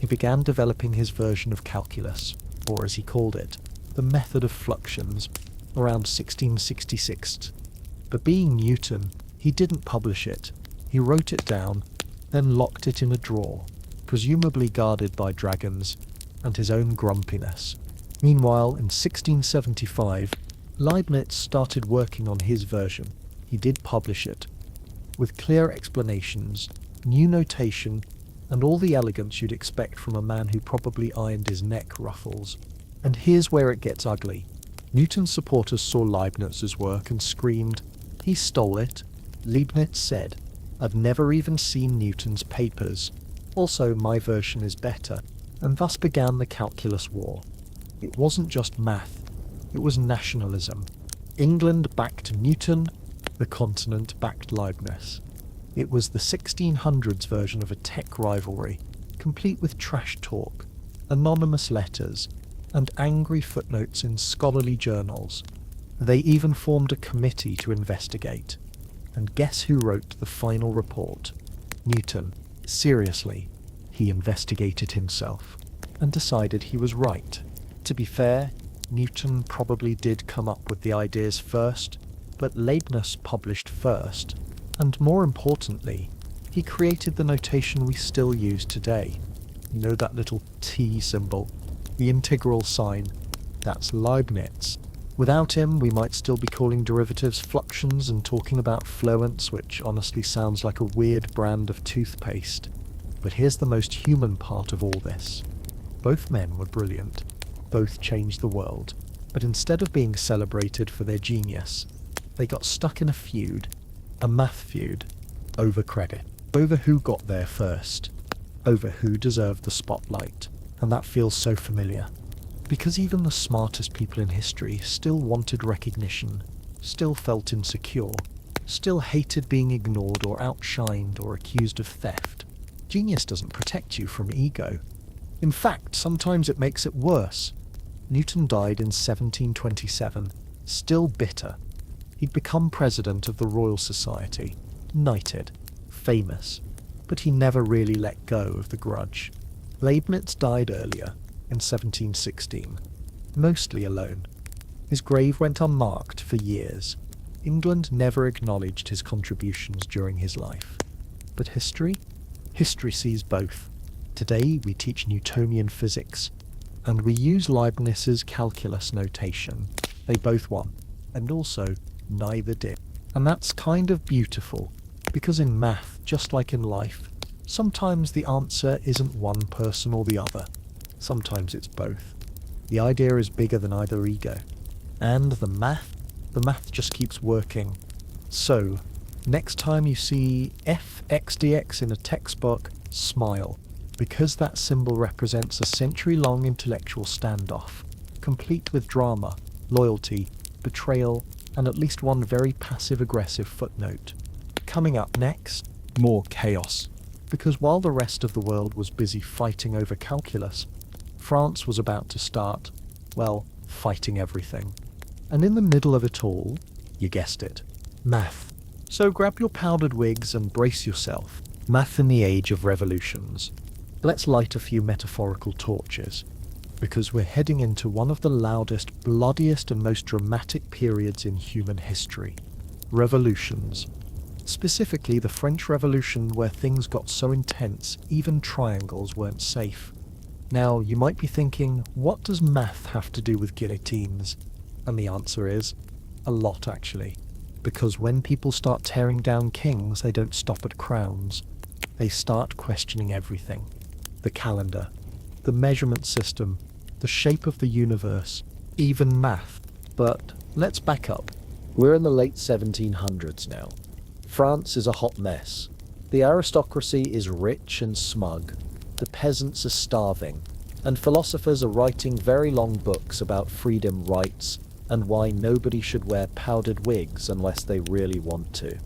He began developing his version of calculus, or as he called it, the method of fluxions, around 1666. But being Newton, he didn't publish it. He wrote it down, then locked it in a drawer, presumably guarded by dragons and his own grumpiness. Meanwhile, in 1675, Leibniz started working on his version. He did publish it, with clear explanations, new notation, and all the elegance you'd expect from a man who probably ironed his neck ruffles. And here's where it gets ugly. Newton's supporters saw Leibniz's work and screamed, "He stole it." Leibniz said, "I've never even seen Newton's papers. Also, my version is better." And thus began the calculus war. It wasn't just math, it was nationalism. England backed Newton, the continent backed Leibniz. It was the 1600s version of a tech rivalry, complete with trash talk, anonymous letters, and angry footnotes in scholarly journals. They even formed a committee to investigate. And guess who wrote the final report? Newton. Seriously, he investigated himself, and decided he was right. To be fair, Newton probably did come up with the ideas first, but Leibniz published first, and more importantly, he created the notation we still use today. You know that little T symbol, the integral sign? That's Leibniz. Without him, we might still be calling derivatives fluxions and talking about fluence, which honestly sounds like a weird brand of toothpaste. But here's the most human part of all this. Both men were brilliant. Both changed the world. But instead of being celebrated for their genius, they got stuck in a feud. A math feud. Over credit. Over who got there first. Over who deserved the spotlight. And that feels so familiar. Because even the smartest people in history still wanted recognition, still felt insecure, still hated being ignored or outshined or accused of theft. Genius doesn't protect you from ego. In fact, sometimes it makes it worse. Newton died in 1727, still bitter. He'd become president of the Royal Society, knighted, famous, but he never really let go of the grudge. Leibniz died earlier, in 1716, mostly alone. His grave went unmarked for years. England never acknowledged his contributions during his life. But history? History sees both. Today we teach Newtonian physics. And we use Leibniz's calculus notation. They both won. And also, neither did. And that's kind of beautiful, because in math, just like in life, sometimes the answer isn't one person or the other. Sometimes it's both. The idea is bigger than either ego. And the math just keeps working. So, next time you see f x dx in a textbook, smile, because that symbol represents a century-long intellectual standoff, complete with drama, loyalty, betrayal, and at least one very passive-aggressive footnote. Coming up next, more chaos. Because while the rest of the world was busy fighting over calculus, France was about to start, well, fighting everything. And in the middle of it all, you guessed it, math. So grab your powdered wigs and brace yourself. Math in the age of revolutions. Let's light a few metaphorical torches, because we're heading into one of the loudest, bloodiest and most dramatic periods in human history. Revolutions. Specifically the French Revolution, where things got so intense even triangles weren't safe. Now, you might be thinking, what does math have to do with guillotines? And the answer is, a lot actually. Because when people start tearing down kings, they don't stop at crowns. They start questioning everything. The calendar, the measurement system, the shape of the universe, even math. But let's back up. We're in the late 1700s now. France is a hot mess. The aristocracy is rich and smug. The peasants are starving. And philosophers are writing very long books about freedom, rights, and why nobody should wear powdered wigs unless they really want to.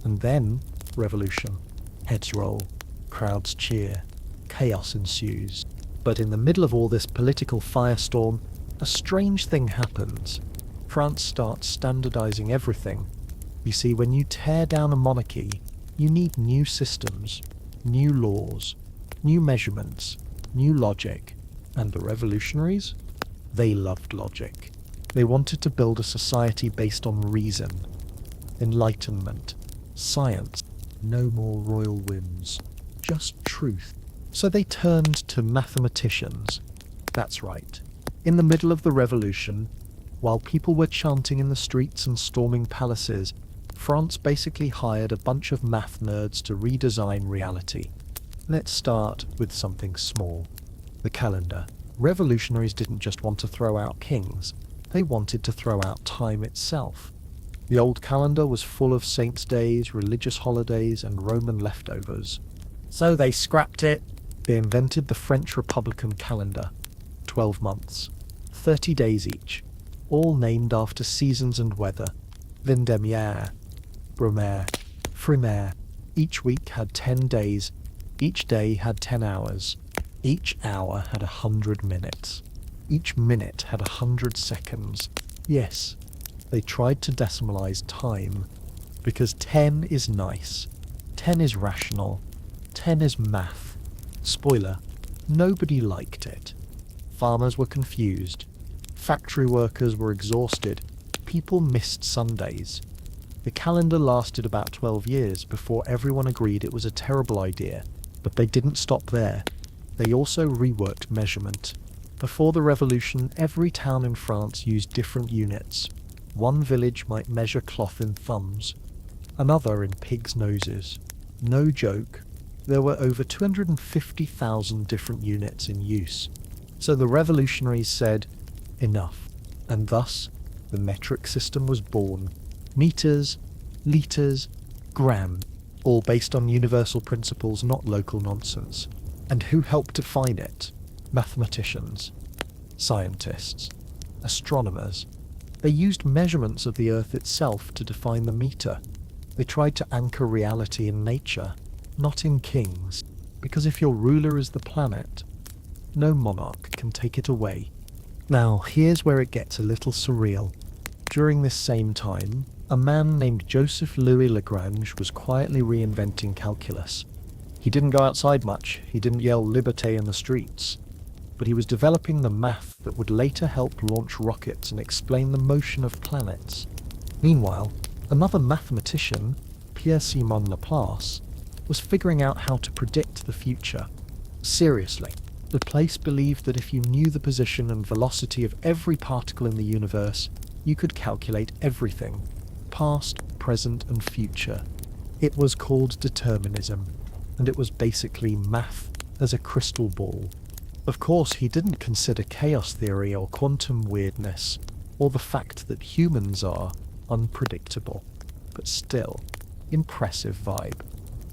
And then, revolution. Heads roll. Crowds cheer. Chaos ensues. But in the middle of all this political firestorm, a strange thing happens. France starts standardizing everything. You see, when you tear down a monarchy, you need new systems, new laws, new measurements, new logic. And the revolutionaries? They loved logic. They wanted to build a society based on reason, enlightenment, science, no more royal whims, just truth. So they turned to mathematicians. That's right. In the middle of the revolution, while people were chanting in the streets and storming palaces, France basically hired a bunch of math nerds to redesign reality. Let's start with something small. The calendar. Revolutionaries didn't just want to throw out kings, they wanted to throw out time itself. The old calendar was full of saints' days, religious holidays, and Roman leftovers. So they scrapped it. They invented the French Republican calendar. 12 months, 30 days each, all named after seasons and weather. Vendémiaire, Brumaire, Frimaire. Each week had 10 days, each day had 10 hours. Each hour had 100 minutes. Each minute had 100 seconds. Yes, they tried to decimalize time, because 10 is nice, 10 is rational, 10 is math. Spoiler, nobody liked it. Farmers were confused. Factory workers were exhausted. People missed Sundays. The calendar lasted about 12 years before everyone agreed it was a terrible idea. But they didn't stop there. They also reworked measurement. Before the revolution, every town in France used different units. One village might measure cloth in thumbs, another in pigs' noses. No joke, there were over 250,000 different units in use. So the revolutionaries said, enough. And thus, the metric system was born. Meters, litres, gram, all based on universal principles, not local nonsense. And who helped define it? Mathematicians, scientists, astronomers. They used measurements of the Earth itself to define the meter. They tried to anchor reality in nature, not in kings, because if your ruler is the planet, no monarch can take it away. Now, here's where it gets a little surreal. During this same time, a man named Joseph Louis Lagrange was quietly reinventing calculus. He didn't go outside much, he didn't yell liberté in the streets, but he was developing the math that would later help launch rockets and explain the motion of planets. Meanwhile, another mathematician, Pierre-Simon Laplace, was figuring out how to predict the future. Seriously, The place believed that if you knew the position and velocity of every particle in the universe, you could calculate everything, past, present, and future. It was called determinism, and it was basically math as a crystal ball. Of course, he didn't consider chaos theory or quantum weirdness, or the fact that humans are unpredictable, but still, impressive vibe.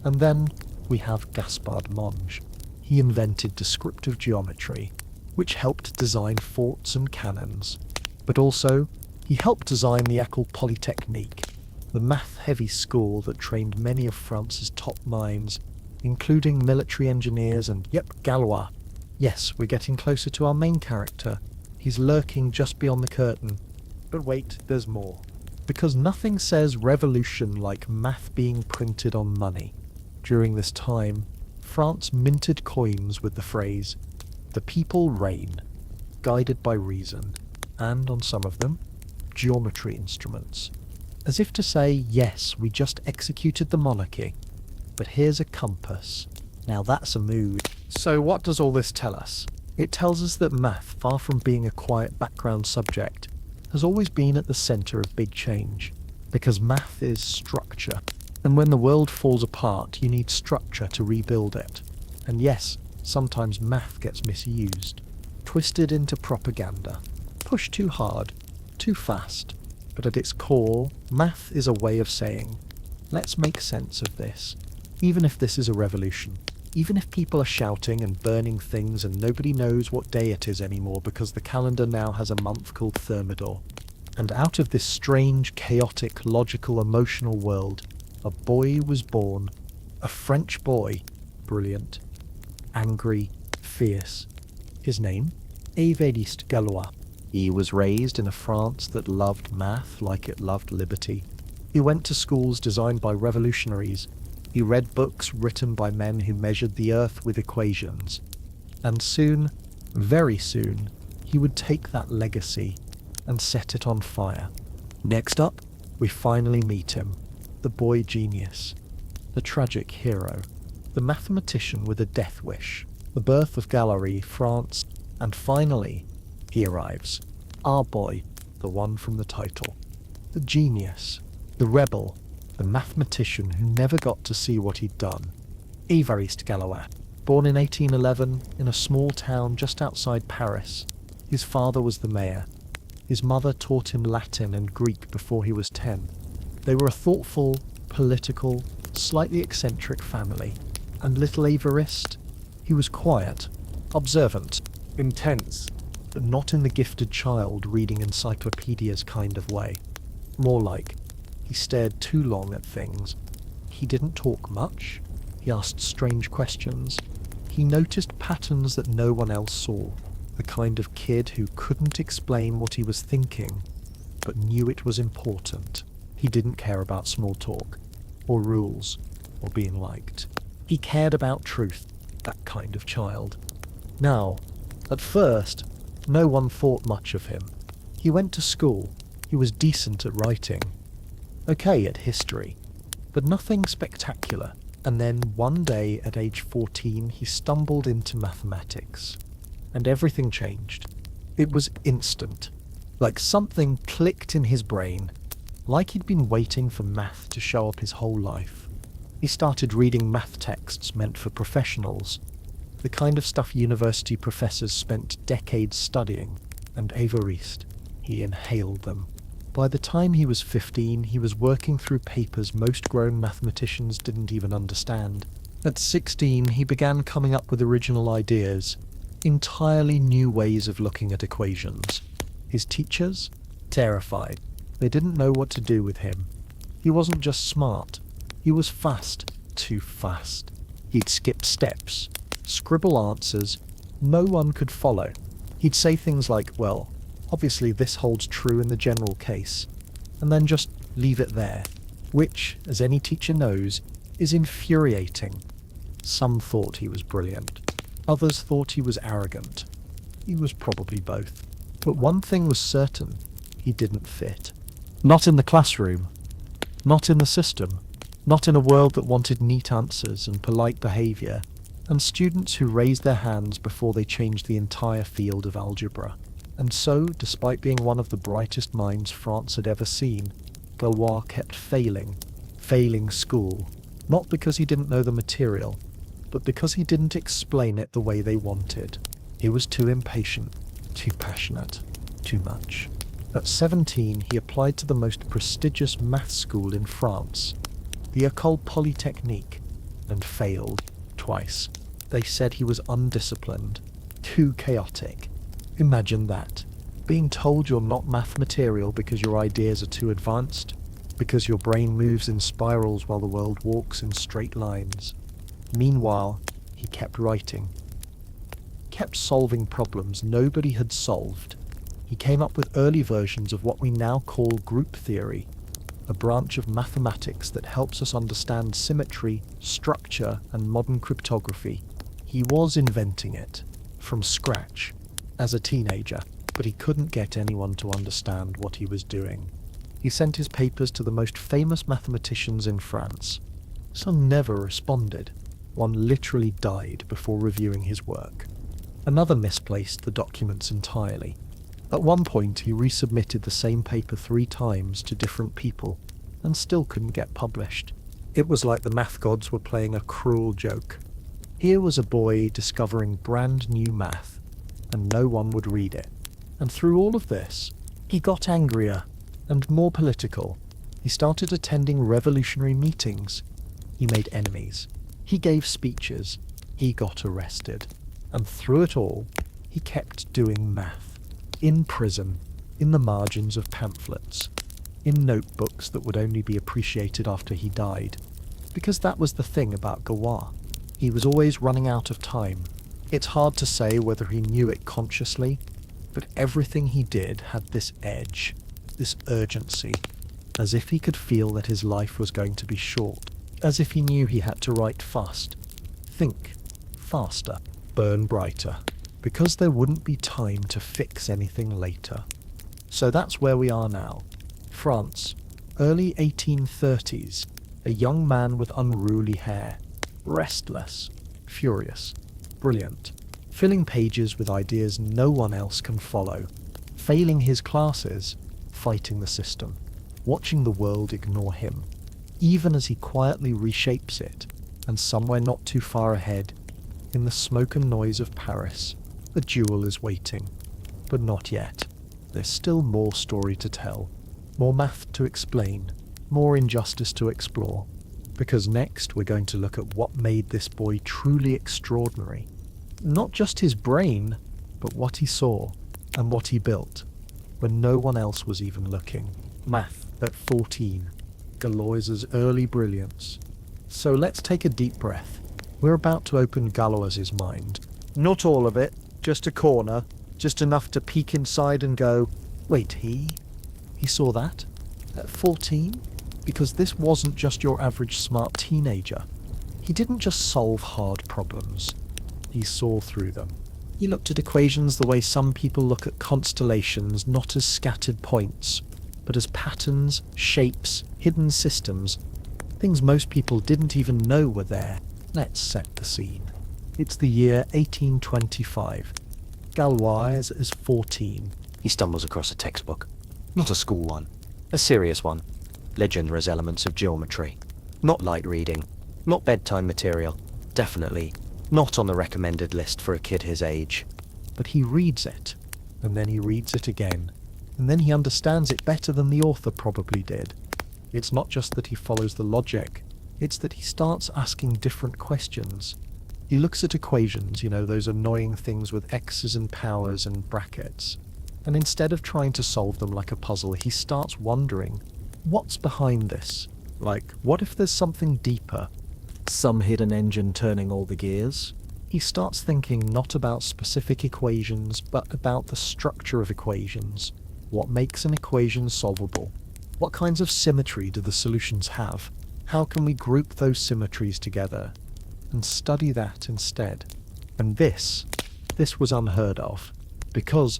And then we have Gaspard Monge. He invented descriptive geometry, which helped design forts and cannons. But also, he helped design the École Polytechnique, the math-heavy school that trained many of France's top minds, including military engineers and, Galois. Yes, we're getting closer to our main character. He's lurking just beyond the curtain. But wait, there's more. Because nothing says revolution like math being printed on money. During this time, France minted coins with the phrase, "The people reign," guided by reason, and on some of them, geometry instruments. As if to say, yes, we just executed the monarchy, but here's a compass. Now that's a mood. So what does all this tell us? It tells us that math, far from being a quiet background subject, has always been at the centre of big change, because math is structure. And when the world falls apart, you need structure to rebuild it. And yes, sometimes math gets misused, twisted into propaganda, pushed too hard, too fast. But at its core, math is a way of saying, let's make sense of this, even if this is a revolution. Even if people are shouting and burning things and nobody knows what day it is anymore because the calendar now has a month called Thermidor. And out of this strange, chaotic, logical, emotional world, a boy was born. A French boy. Brilliant. Angry. Fierce. His name? Évariste Galois. He was raised in a France that loved math like it loved liberty. He went to schools designed by revolutionaries. He read books written by men who measured the earth with equations. And soon, very soon, he would take that legacy and set it on fire. Next up, we finally meet him. The boy genius. The tragic hero. The mathematician with a death wish. The birth of Galois, France. And finally, he arrives. Our boy, the one from the title. The genius. The rebel. The mathematician who never got to see what he'd done. Évariste Galois. Born in 1811 in a small town just outside Paris. His father was the mayor. His mother taught him Latin and Greek before he was 10. They were a thoughtful, political, slightly eccentric family. And little Évariste? He was quiet, observant, intense, but not in the gifted child reading encyclopedias kind of way. More like, he stared too long at things. He didn't talk much. He asked strange questions. He noticed patterns that no one else saw. The kind of kid who couldn't explain what he was thinking, but knew it was important. He didn't care about small talk, or rules, or being liked. He cared about truth, that kind of child. Now, at first, no one thought much of him. He went to school. He was decent at writing. Okay at history, but nothing spectacular. And then one day at age 14, he stumbled into mathematics. And everything changed. It was instant. Like something clicked in his brain. Like he'd been waiting for math to show up his whole life. He started reading math texts meant for professionals. The kind of stuff university professors spent decades studying. And Évariste, he inhaled them. By the time he was 15, he was working through papers most grown mathematicians didn't even understand. At 16, he began coming up with original ideas, entirely new ways of looking at equations. His teachers? Terrified. They didn't know what to do with him. He wasn't just smart. He was fast. Too fast. He'd skip steps, scribble answers no one could follow. He'd say things like, well, obviously this holds true in the general case, and then just leave it there, which, as any teacher knows, is infuriating. Some thought he was brilliant. Others thought he was arrogant. He was probably both. But one thing was certain, he didn't fit. Not in the classroom. Not in the system. Not in a world that wanted neat answers and polite behaviour. and students who raised their hands before they changed the entire field of algebra. And so, despite being one of the brightest minds France had ever seen, Galois kept failing school, not because he didn't know the material, but because he didn't explain it the way they wanted. He was too impatient, too passionate, too much. At 17, he applied to the most prestigious math school in France, the École Polytechnique, and failed twice. They said he was undisciplined, too chaotic. Imagine that. Being told you're not math material because your ideas are too advanced, because your brain moves in spirals while the world walks in straight lines. Meanwhile, he kept writing, kept solving problems nobody had solved. He came up with early versions of what we now call group theory, a branch of mathematics that helps us understand symmetry, structure, and modern cryptography. He was inventing it, from scratch, as a teenager, but he couldn't get anyone to understand what he was doing. He sent his papers to the most famous mathematicians in France. Some never responded. One literally died before reviewing his work. Another misplaced the documents entirely. At one point, he resubmitted the same paper 3 times to different people, and still couldn't get published. It was like the math gods were playing a cruel joke. Here was a boy discovering brand new math, and no one would read it. And through all of this, he got angrier and more political. He started attending revolutionary meetings. He made enemies. He gave speeches. He got arrested. And through it all, he kept doing math. In prison, in the margins of pamphlets, in notebooks that would only be appreciated after he died. Because that was the thing about Galois. He was always running out of time. It's hard to say whether he knew it consciously, but everything he did had this edge, this urgency, as if he could feel that his life was going to be short, as if he knew he had to write fast, think faster, burn brighter, because there wouldn't be time to fix anything later. So that's where we are now. France, early 1830s, a young man with unruly hair, restless, furious, brilliant, filling pages with ideas no one else can follow, failing his classes, fighting the system, watching the world ignore him, even as he quietly reshapes it, and somewhere not too far ahead, in the smoke and noise of Paris, a duel is waiting. But not yet. There's still more story to tell, more math to explain, more injustice to explore. Because next we're going to look at what made this boy truly extraordinary. Not just his brain, but what he saw and what he built when no one else was even looking. Math at 14, Galois's early brilliance. So let's take a deep breath. We're about to open Galois's mind. Not all of it, just a corner, just enough to peek inside and go, wait, he saw that? At 14? Because this wasn't just your average smart teenager. He didn't just solve hard problems. He saw through them. He looked at equations the way some people look at constellations, not as scattered points, but as patterns, shapes, hidden systems, things most people didn't even know were there. Let's set the scene. It's the year 1825. Galois is 14. He stumbles across a textbook. Not a school one. A serious one. Legendary elements of geometry. Not light reading. Not bedtime material. Definitely not on the recommended list for a kid his age. But he reads it, and then he reads it again, and then he understands it better than the author probably did. It's not just that he follows the logic, it's that he starts asking different questions. He looks at equations, those annoying things with x's and powers and brackets, and instead of trying to solve them like a puzzle, he starts wondering, what's behind this? Like, what if there's something deeper? Some hidden engine turning all the gears? He starts thinking not about specific equations, but about the structure of equations. What makes an equation solvable? What kinds of symmetry do the solutions have? How can we group those symmetries together? And study that instead. And this was unheard of, because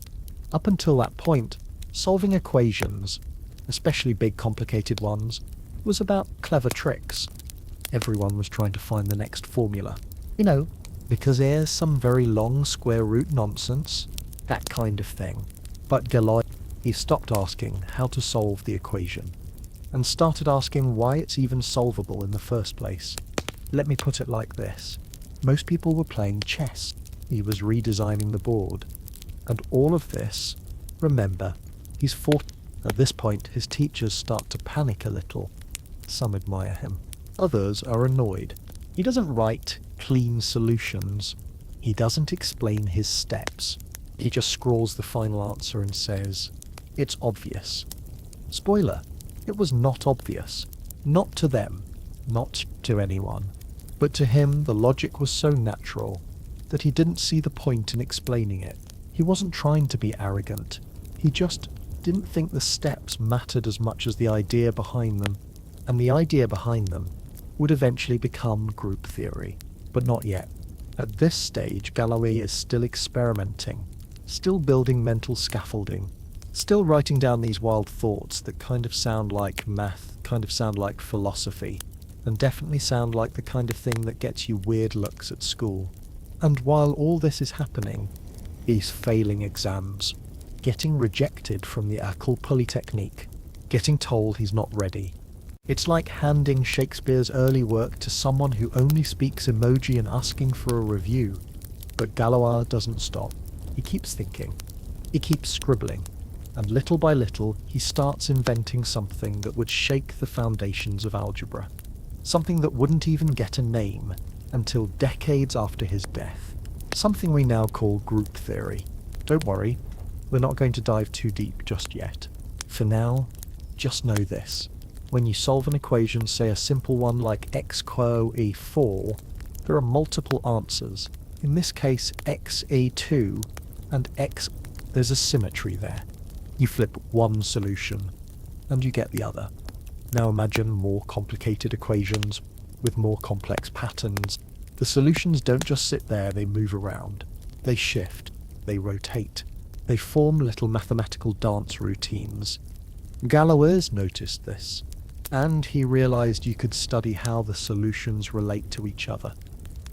up until that point, solving equations, especially big complicated ones, was about clever tricks. Everyone was trying to find the next formula. because here's some very long square root nonsense, that kind of thing. But Galois, he stopped asking how to solve the equation, and started asking why it's even solvable in the first place. Let me put it like this. Most people were playing chess. He was redesigning the board. And all of this, remember, he's 40. At this point, his teachers start to panic a little. Some admire him. Others are annoyed. He doesn't write clean solutions. He doesn't explain his steps. He just scrawls the final answer and says, "It's obvious." Spoiler, it was not obvious. Not to them, not to anyone. But to him, the logic was so natural that he didn't see the point in explaining it. He wasn't trying to be arrogant. He just didn't think the steps mattered as much as the idea behind them. And the idea behind them would eventually become group theory. But not yet. At this stage, Galois is still experimenting, still building mental scaffolding, still writing down these wild thoughts that kind of sound like math, kind of sound like philosophy, and definitely sound like the kind of thing that gets you weird looks at school. And while all this is happening, he's failing exams, getting rejected from the École Polytechnique, getting told he's not ready. It's like handing Shakespeare's early work to someone who only speaks emoji and asking for a review. But Galois doesn't stop. He keeps thinking. He keeps scribbling. And little by little, he starts inventing something that would shake the foundations of algebra. Something that wouldn't even get a name until decades after his death. Something we now call group theory. Don't worry, we're not going to dive too deep just yet. For now, just know this. When you solve an equation, say a simple one like x quo e4, there are multiple answers. In this case, x e2 and x, there's a symmetry there. You flip one solution and you get the other. Now imagine more complicated equations with more complex patterns. The solutions don't just sit there, they move around. They shift, they rotate, they form little mathematical dance routines. Galois noticed this, and he realized you could study how the solutions relate to each other.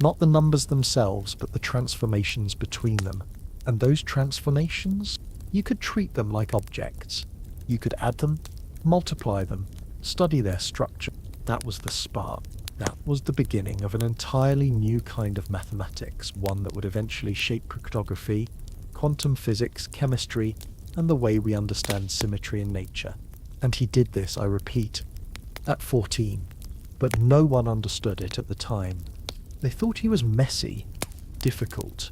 Not the numbers themselves, but the transformations between them. And those transformations, you could treat them like objects. You could add them, multiply them, study their structure. That was the spark. That was the beginning of an entirely new kind of mathematics, one that would eventually shape cryptography, quantum physics, chemistry, and the way we understand symmetry in nature. And he did this, I repeat, at 14. But no one understood it at the time. They thought he was messy, difficult,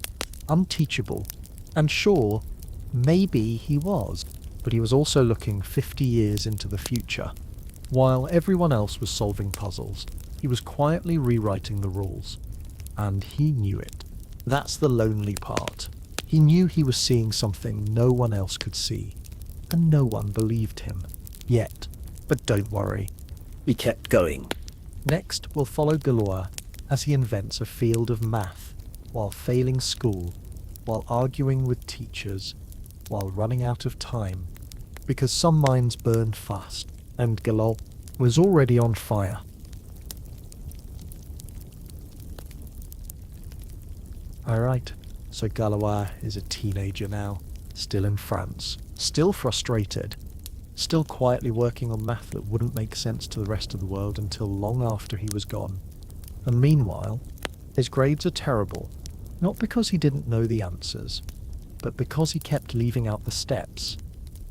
unteachable, and sure, maybe he was. But he was also looking 50 years into the future. While everyone else was solving puzzles, he was quietly rewriting the rules. And he knew it. That's the lonely part. He knew he was seeing something no one else could see. And no one believed him. Yet. But don't worry. He kept going. Next, we'll follow Galois as he invents a field of math, while failing school, while arguing with teachers, while running out of time. Because some minds burn fast, and Galois was already on fire. Alright, so Galois is a teenager now, still in France, still frustrated, still quietly working on math that wouldn't make sense to the rest of the world until long after he was gone. And meanwhile, his grades are terrible, not because he didn't know the answers, but because he kept leaving out the steps,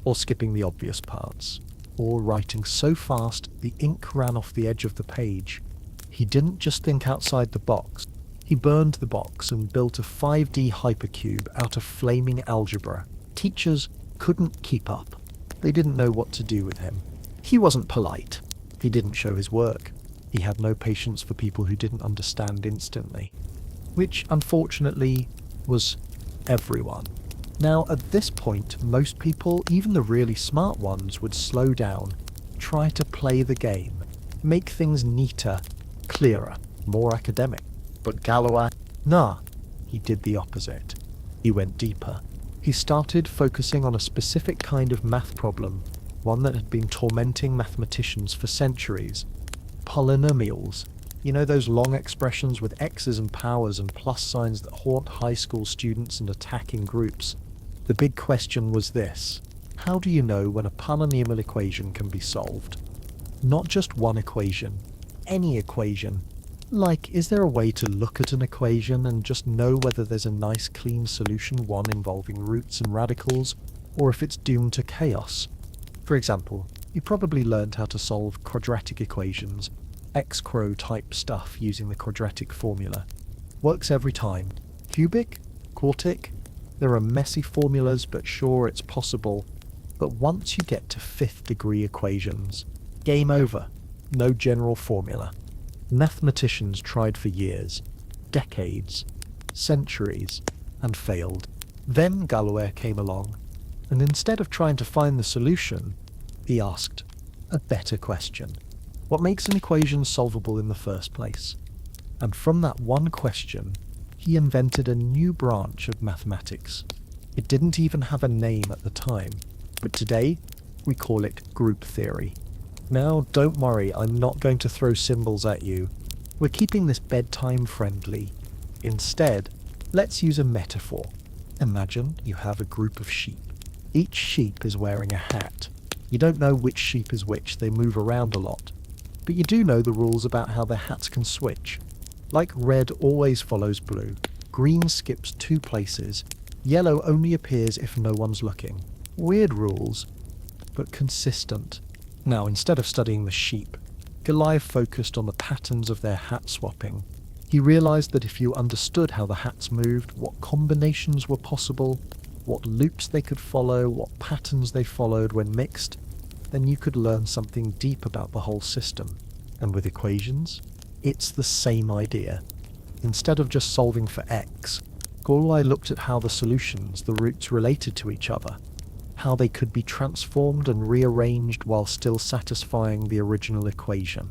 or skipping the obvious parts, or writing so fast the ink ran off the edge of the page. He didn't just think outside the box. He burned the box and built a 5D hypercube out of flaming algebra. Teachers couldn't keep up. They didn't know what to do with him. He wasn't polite. He didn't show his work. He had no patience for people who didn't understand instantly. Which, unfortunately, was everyone. Now, at this point, most people, even the really smart ones, would slow down, try to play the game, make things neater, clearer, more academic. But Galois, nah, he did the opposite. He went deeper. He started focusing on a specific kind of math problem, one that had been tormenting mathematicians for centuries. Polynomials. You know those long expressions with x's and powers and plus signs that haunt high school students and attacking groups? The big question was this: how do you know when a polynomial equation can be solved? Not just one equation, any equation. Like, is there a way to look at an equation and just know whether there's a nice clean solution, one involving roots and radicals, or if it's doomed to chaos? For example, you probably learned how to solve quadratic equations, X-crow type stuff using the quadratic formula. Works every time. Cubic? Quartic? There are messy formulas, but sure, it's possible. But once you get to fifth degree equations, game over. No general formula. Mathematicians tried for years, decades, centuries, and failed. Then Galois came along, and instead of trying to find the solution, he asked a better question. What makes an equation solvable in the first place? And from that one question, he invented a new branch of mathematics. It didn't even have a name at the time, but today we call it group theory. Now, don't worry, I'm not going to throw symbols at you. We're keeping this bedtime friendly. Instead, let's use a metaphor. Imagine you have a group of sheep. Each sheep is wearing a hat. You don't know which sheep is which, they move around a lot. But you do know the rules about how their hats can switch. Like red always follows blue, green skips 2 places, yellow only appears if no one's looking. Weird rules, but consistent. Now, instead of studying the sheep, Galois focused on the patterns of their hat swapping. He realized that if you understood how the hats moved, what combinations were possible, what loops they could follow, what patterns they followed when mixed, then you could learn something deep about the whole system. And with equations, it's the same idea. Instead of just solving for x, Galois looked at how the solutions, the roots, related to each other, how they could be transformed and rearranged while still satisfying the original equation.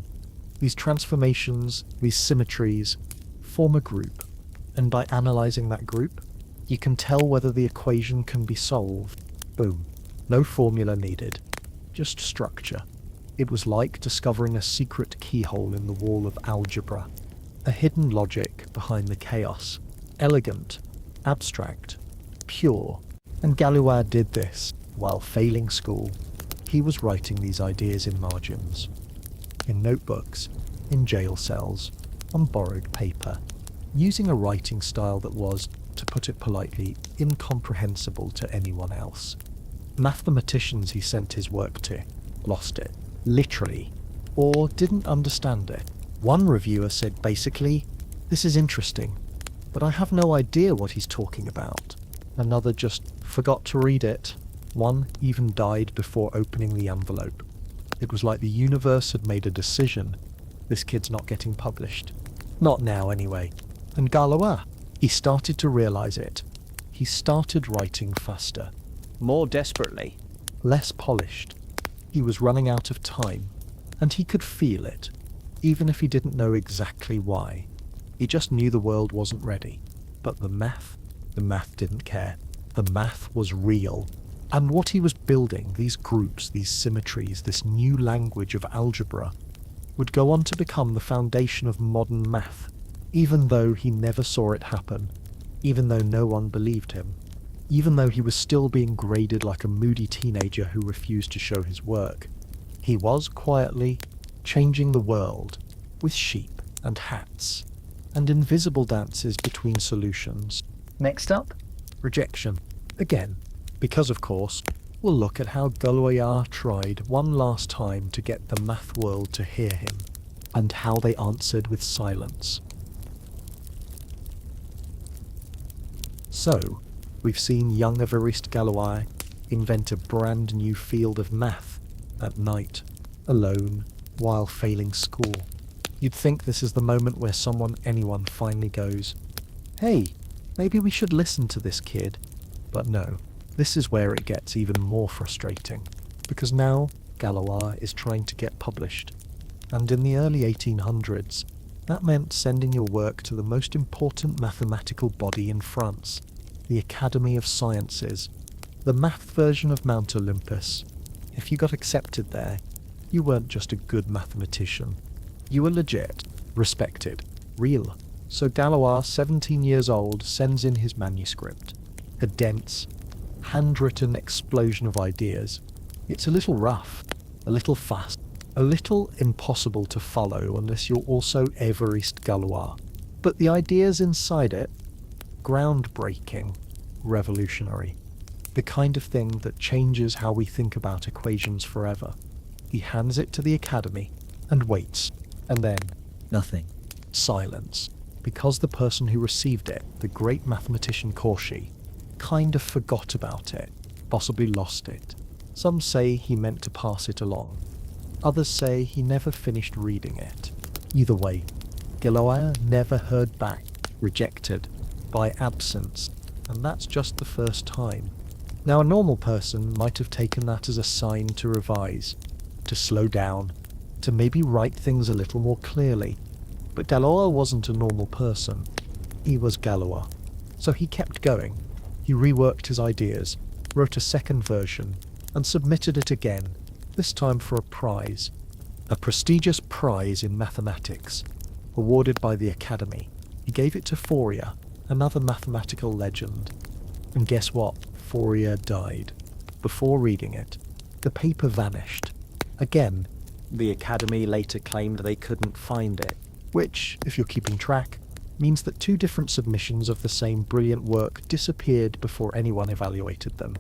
These transformations, these symmetries, form a group, and by analysing that group, you can tell whether the equation can be solved. Boom. No formula needed. Just structure. It was like discovering a secret keyhole in the wall of algebra, a hidden logic behind the chaos. Elegant, abstract, pure. And Galois did this while failing school. He was writing these ideas in margins, in notebooks, in jail cells, on borrowed paper, using a writing style that was, to put it politely, incomprehensible to anyone else. Mathematicians he sent his work to lost it, literally, or didn't understand it. One reviewer said basically, "This is interesting, but I have no idea what he's talking about." Another just forgot to read it. One even died before opening the envelope. It was like the universe had made a decision. This kid's not getting published. Not now, anyway. And Galois, he started to realize it. He started writing faster. More desperately. Less polished. He was running out of time. And he could feel it, even if he didn't know exactly why. He just knew the world wasn't ready. But the math didn't care. The math was real. And what he was building, these groups, these symmetries, this new language of algebra, would go on to become the foundation of modern math, even though he never saw it happen, even though no one believed him, even though he was still being graded like a moody teenager who refused to show his work. He was quietly changing the world with sheep and hats and invisible dances between solutions. Next up, Rejection. Again, because of course, we'll look at how Galois tried one last time to get the math world to hear him, and how they answered with silence. So, we've seen young Évariste Galois invent a brand new field of math at night, alone, while failing school. You'd think this is the moment where anyone finally goes, "Hey, maybe we should listen to this kid." But no, this is where it gets even more frustrating, because now Galois is trying to get published. And in the early 1800s, that meant sending your work to the most important mathematical body in France, the Academy of Sciences, the math version of Mount Olympus. If you got accepted there, you weren't just a good mathematician. You were legit. respected, real. So Galois, 17 years old, sends in his manuscript. A dense, handwritten explosion of ideas. It's a little rough, a little fast, a little impossible to follow unless you're also Évariste Galois. But the ideas inside it, groundbreaking, revolutionary. The kind of thing that changes how we think about equations forever. He hands it to the academy and waits, and then Nothing. silence. Because the person who received it, the great mathematician Cauchy, kind of forgot about it, possibly lost it. Some say he meant to pass it along. Others say he never finished reading it. Either way, Galois never heard back, rejected, by absence, and that's just the first time. Now, a normal person might have taken that as a sign to revise, to slow down, to maybe write things a little more clearly. But Galois wasn't a normal person. He was Galois. So he kept going. He reworked his ideas, wrote a second version, and submitted it again, this time for a prize. A prestigious prize in mathematics, awarded by the Academy. He gave it to Fourier, another mathematical legend. And guess what? Fourier died. Before reading it, the paper vanished. Again, the Academy later claimed they couldn't find it, which, if you're keeping track, means that two different submissions of the same brilliant work disappeared before anyone evaluated them.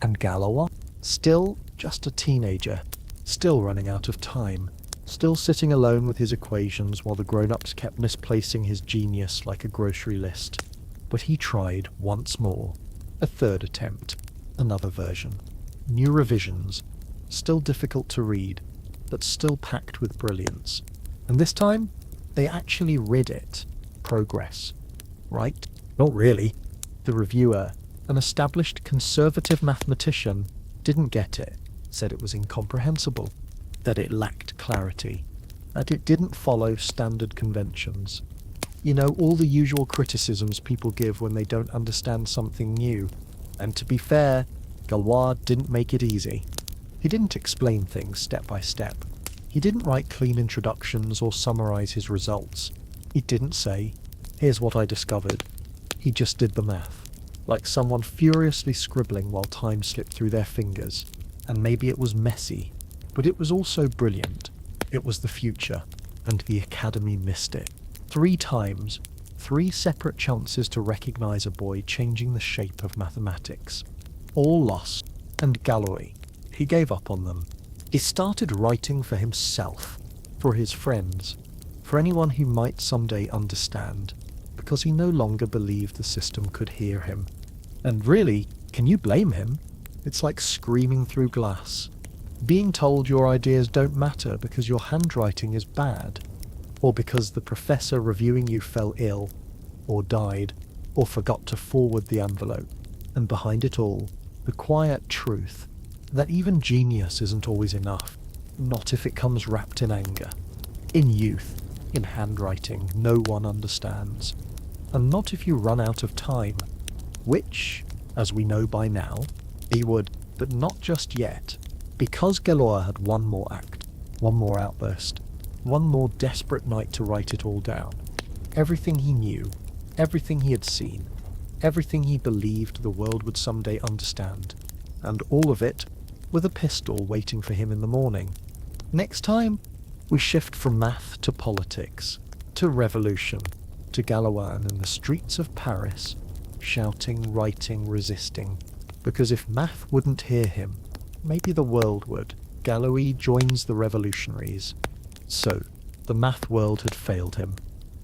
And Galois? Still just a teenager, still running out of time, still sitting alone with his equations while the grown-ups kept misplacing his genius like a grocery list. But he tried once more. A third attempt. Another version. New revisions. Still difficult to read, but still packed with brilliance. And this time, they actually read it. Progress. Right? Not really. The reviewer, an established conservative mathematician, didn't get it. Said it was incomprehensible. That it lacked clarity. That it didn't follow standard conventions. You know, all the usual criticisms people give when they don't understand something new. And to be fair, Galois didn't make it easy. He didn't explain things step by step. He didn't write clean introductions or summarize his results. He didn't say, "Here's what I discovered." He just did the math, like someone furiously scribbling while time slipped through their fingers. And maybe it was messy, but it was also brilliant. It was the future, and the Academy missed it. 3 times, 3 separate chances to recognize a boy changing the shape of mathematics. All lost, and Galois, he gave up on them. He started writing for himself, for his friends, for anyone who might someday understand, because he no longer believed the system could hear him. And really, can you blame him? It's like screaming through glass. Being told your ideas don't matter because your handwriting is bad. Or because the professor reviewing you fell ill, or died, or forgot to forward the envelope. And behind it all, the quiet truth that even genius isn't always enough, not if it comes wrapped in anger. In youth, in handwriting no one understands. And not if you run out of time, which, as we know by now, he would, but not just yet. Because Galois had one more act, one more outburst, one more desperate night to write it all down. Everything he knew, everything he had seen, everything he believed the world would someday understand, and all of it with a pistol waiting for him in the morning. Next time, we shift from math to politics, to revolution, to Galois in the streets of Paris, shouting, writing, resisting. Because if math wouldn't hear him, maybe the world would. Galois joins the revolutionaries. So, the math world had failed him.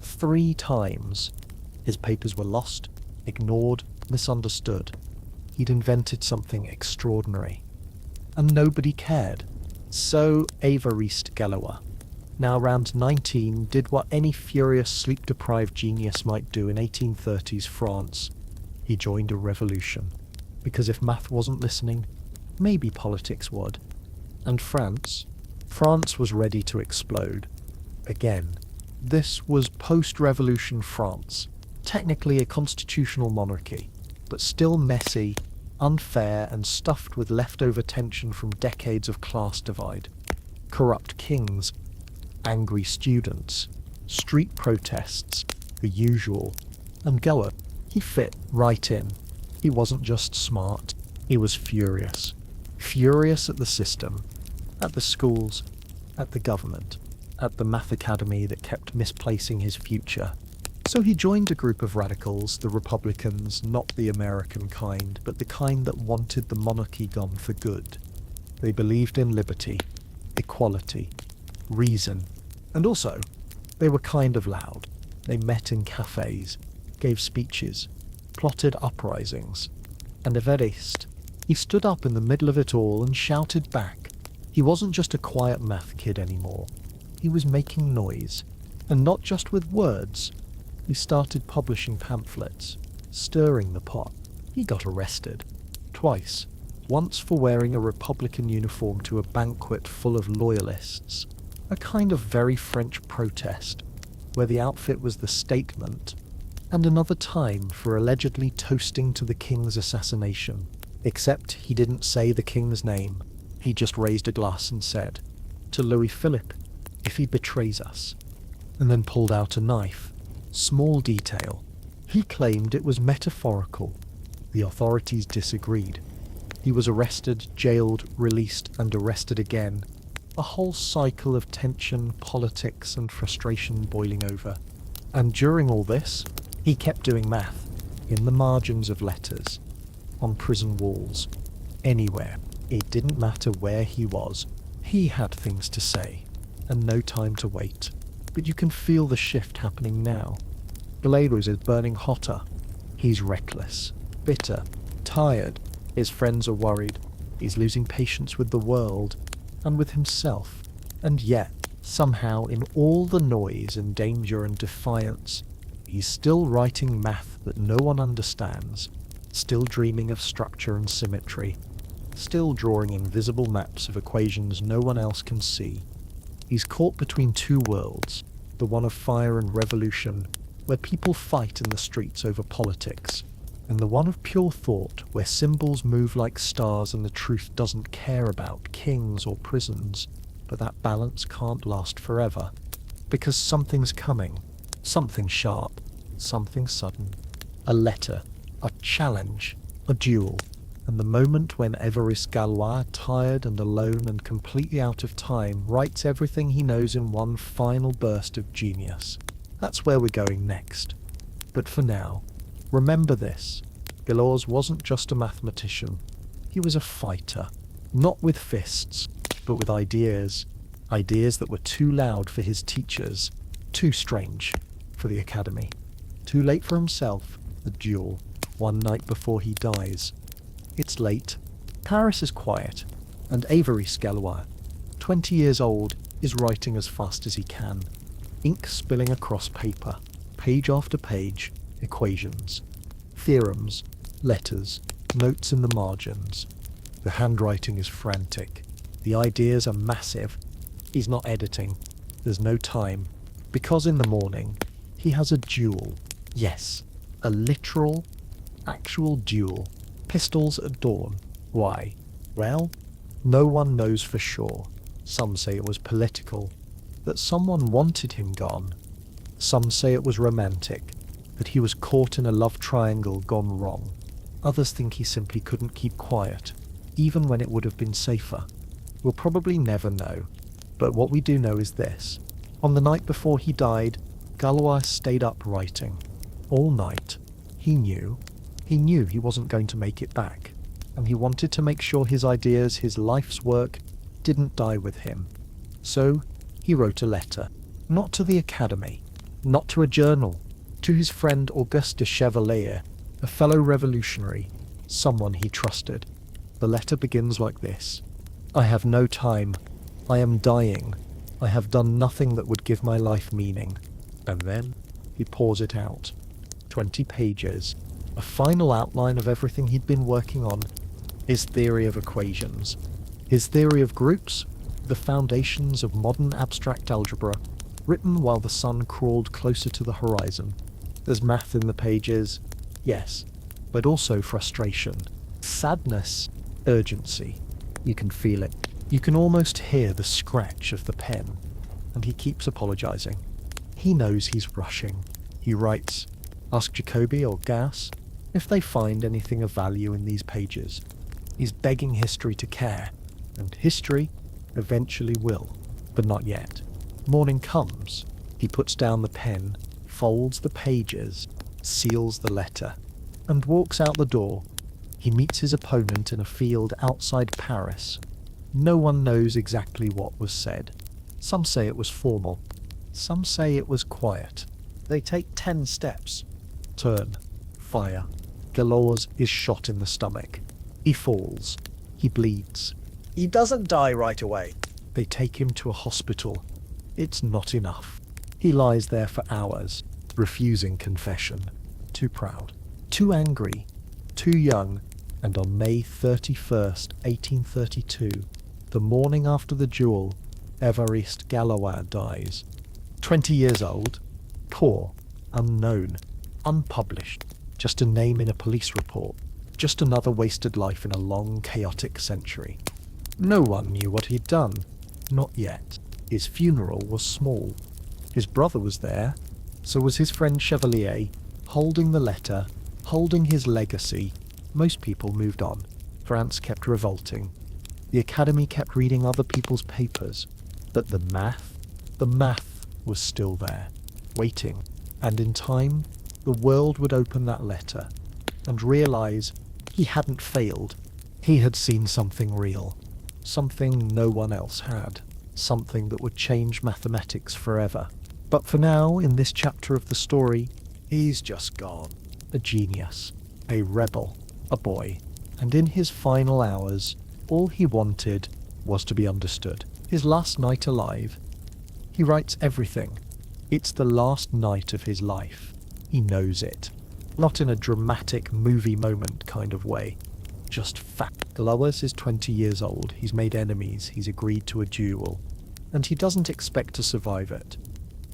3 times. His papers were lost, ignored, misunderstood. He'd invented something extraordinary. And nobody cared. So Évariste Galois, now around 19, did what any furious sleep-deprived genius might do in 1830s France. He joined a revolution. Because if math wasn't listening, maybe politics would. And France was ready to explode. Again, this was post-revolution France, technically a constitutional monarchy, but still messy, unfair, and stuffed with leftover tension from decades of class divide. Corrupt kings, angry students, street protests, the usual. And Galois, he fit right in. He wasn't just smart, he was furious. Furious at the system, at the schools, at the government, at the math academy that kept misplacing his future. So he joined a group of radicals, the Republicans, not the American kind, but the kind that wanted the monarchy gone for good. They believed in liberty, equality, reason, and also, they were kind of loud. They met in cafes, gave speeches, plotted uprisings. And Évariste, he stood up in the middle of it all and shouted back. He wasn't just a quiet math kid anymore. He was making noise, and not just with words. He started publishing pamphlets, stirring the pot. He got arrested. Twice. Once for wearing a Republican uniform to a banquet full of loyalists. A kind of very French protest, where the outfit was the statement. And another time for allegedly toasting to the king's assassination. Except he didn't say the king's name. He just raised a glass and said, "To Louis Philippe, if he betrays us." And then pulled out a knife. Small detail. He claimed it was metaphorical. The authorities disagreed. He was arrested, jailed, released, and arrested again. A whole cycle of tension, politics, and frustration boiling over. And during all this, he kept doing math, in the margins of letters, on prison walls, anywhere. It didn't matter where he was. He had things to say, and no time to wait. But you can feel the shift happening now. Galois is burning hotter. He's reckless, bitter, tired. His friends are worried. He's losing patience with the world, and with himself. And yet, somehow, in all the noise and danger and defiance, he's still writing math that no one understands, still dreaming of structure and symmetry, still drawing invisible maps of equations no one else can see. He's caught between two worlds, the one of fire and revolution, where people fight in the streets over politics, and the one of pure thought, where symbols move like stars and the truth doesn't care about kings or prisons. But that balance can't last forever, because something's coming, something sharp, something sudden. A letter, a challenge, a duel, and the moment when Évariste Galois, tired and alone and completely out of time, writes everything he knows in one final burst of genius. That's where we're going next. But for now, remember this. Galois wasn't just a mathematician. He was a fighter, not with fists, but with ideas. Ideas that were too loud for his teachers, too strange for the academy. Too late for himself, the duel, one night before he dies. It's late. Paris is quiet, and Évariste Galois, 20 years old, is writing as fast as he can. Ink spilling across paper, page after page, equations, theorems, letters, notes in the margins. The handwriting is frantic. The ideas are massive. He's not editing. There's no time. Because in the morning, he has a duel. Yes, a literal, actual duel. Pistols at dawn. Why? Well, no one knows for sure. Some say it was political, that someone wanted him gone. Some say it was romantic, that he was caught in a love triangle gone wrong. Others think he simply couldn't keep quiet, even when it would have been safer. We'll probably never know, but what we do know is this. On the night before he died, Galois stayed up writing. All night. He knew he wasn't going to make it back, and he wanted to make sure his ideas, his life's work, didn't die with him. So, he wrote a letter, not to the academy, not to a journal, to his friend Auguste de Chevalier, a fellow revolutionary, someone he trusted. The letter begins like this. I have no time. I am dying. I have done nothing that would give my life meaning. And then, he pours it out. 20 pages. A final outline of everything he'd been working on. His theory of equations. His theory of groups. The foundations of modern abstract algebra. Written while the sun crawled closer to the horizon. There's math in the pages. Yes. But also frustration. Sadness. Urgency. You can feel it. You can almost hear the scratch of the pen. And he keeps apologizing. He knows he's rushing. He writes, "Ask Jacobi or Gauss if they find anything of value in these pages." He's begging history to care, and history eventually will, but not yet. Morning comes. He puts down the pen, folds the pages, seals the letter, and walks out the door. He meets his opponent in a field outside Paris. No one knows exactly what was said. Some say it was formal. Some say it was quiet. They take 10 steps. Turn. Fire. Galois is shot in the stomach. He falls. He bleeds. He doesn't die right away. They take him to a hospital. It's not enough. He lies there for hours, refusing confession. Too proud. Too angry. Too young. And on May 31st, 1832, the morning after the duel, Évariste Galois dies. 20 years old, poor, unknown, unpublished, just a name in a police report, just another wasted life in a long, chaotic century. No one knew what he'd done. Not yet. His funeral was small. His brother was there, so was his friend Chevalier, holding the letter, holding his legacy. Most people moved on. France kept revolting. The Academy kept reading other people's papers. But the math was still there, waiting. And in time, the world would open that letter and realize he hadn't failed. He had seen something real. Something no one else had. Something that would change mathematics forever. But for now, in this chapter of the story, he's just gone. A genius. A rebel. A boy. And in his final hours, all he wanted was to be understood. His last night alive, he writes everything. It's the last night of his life. He knows it. Not in a dramatic movie moment kind of way. Just fact. Galois is 20 years old. He's made enemies. He's agreed to a duel. And he doesn't expect to survive it.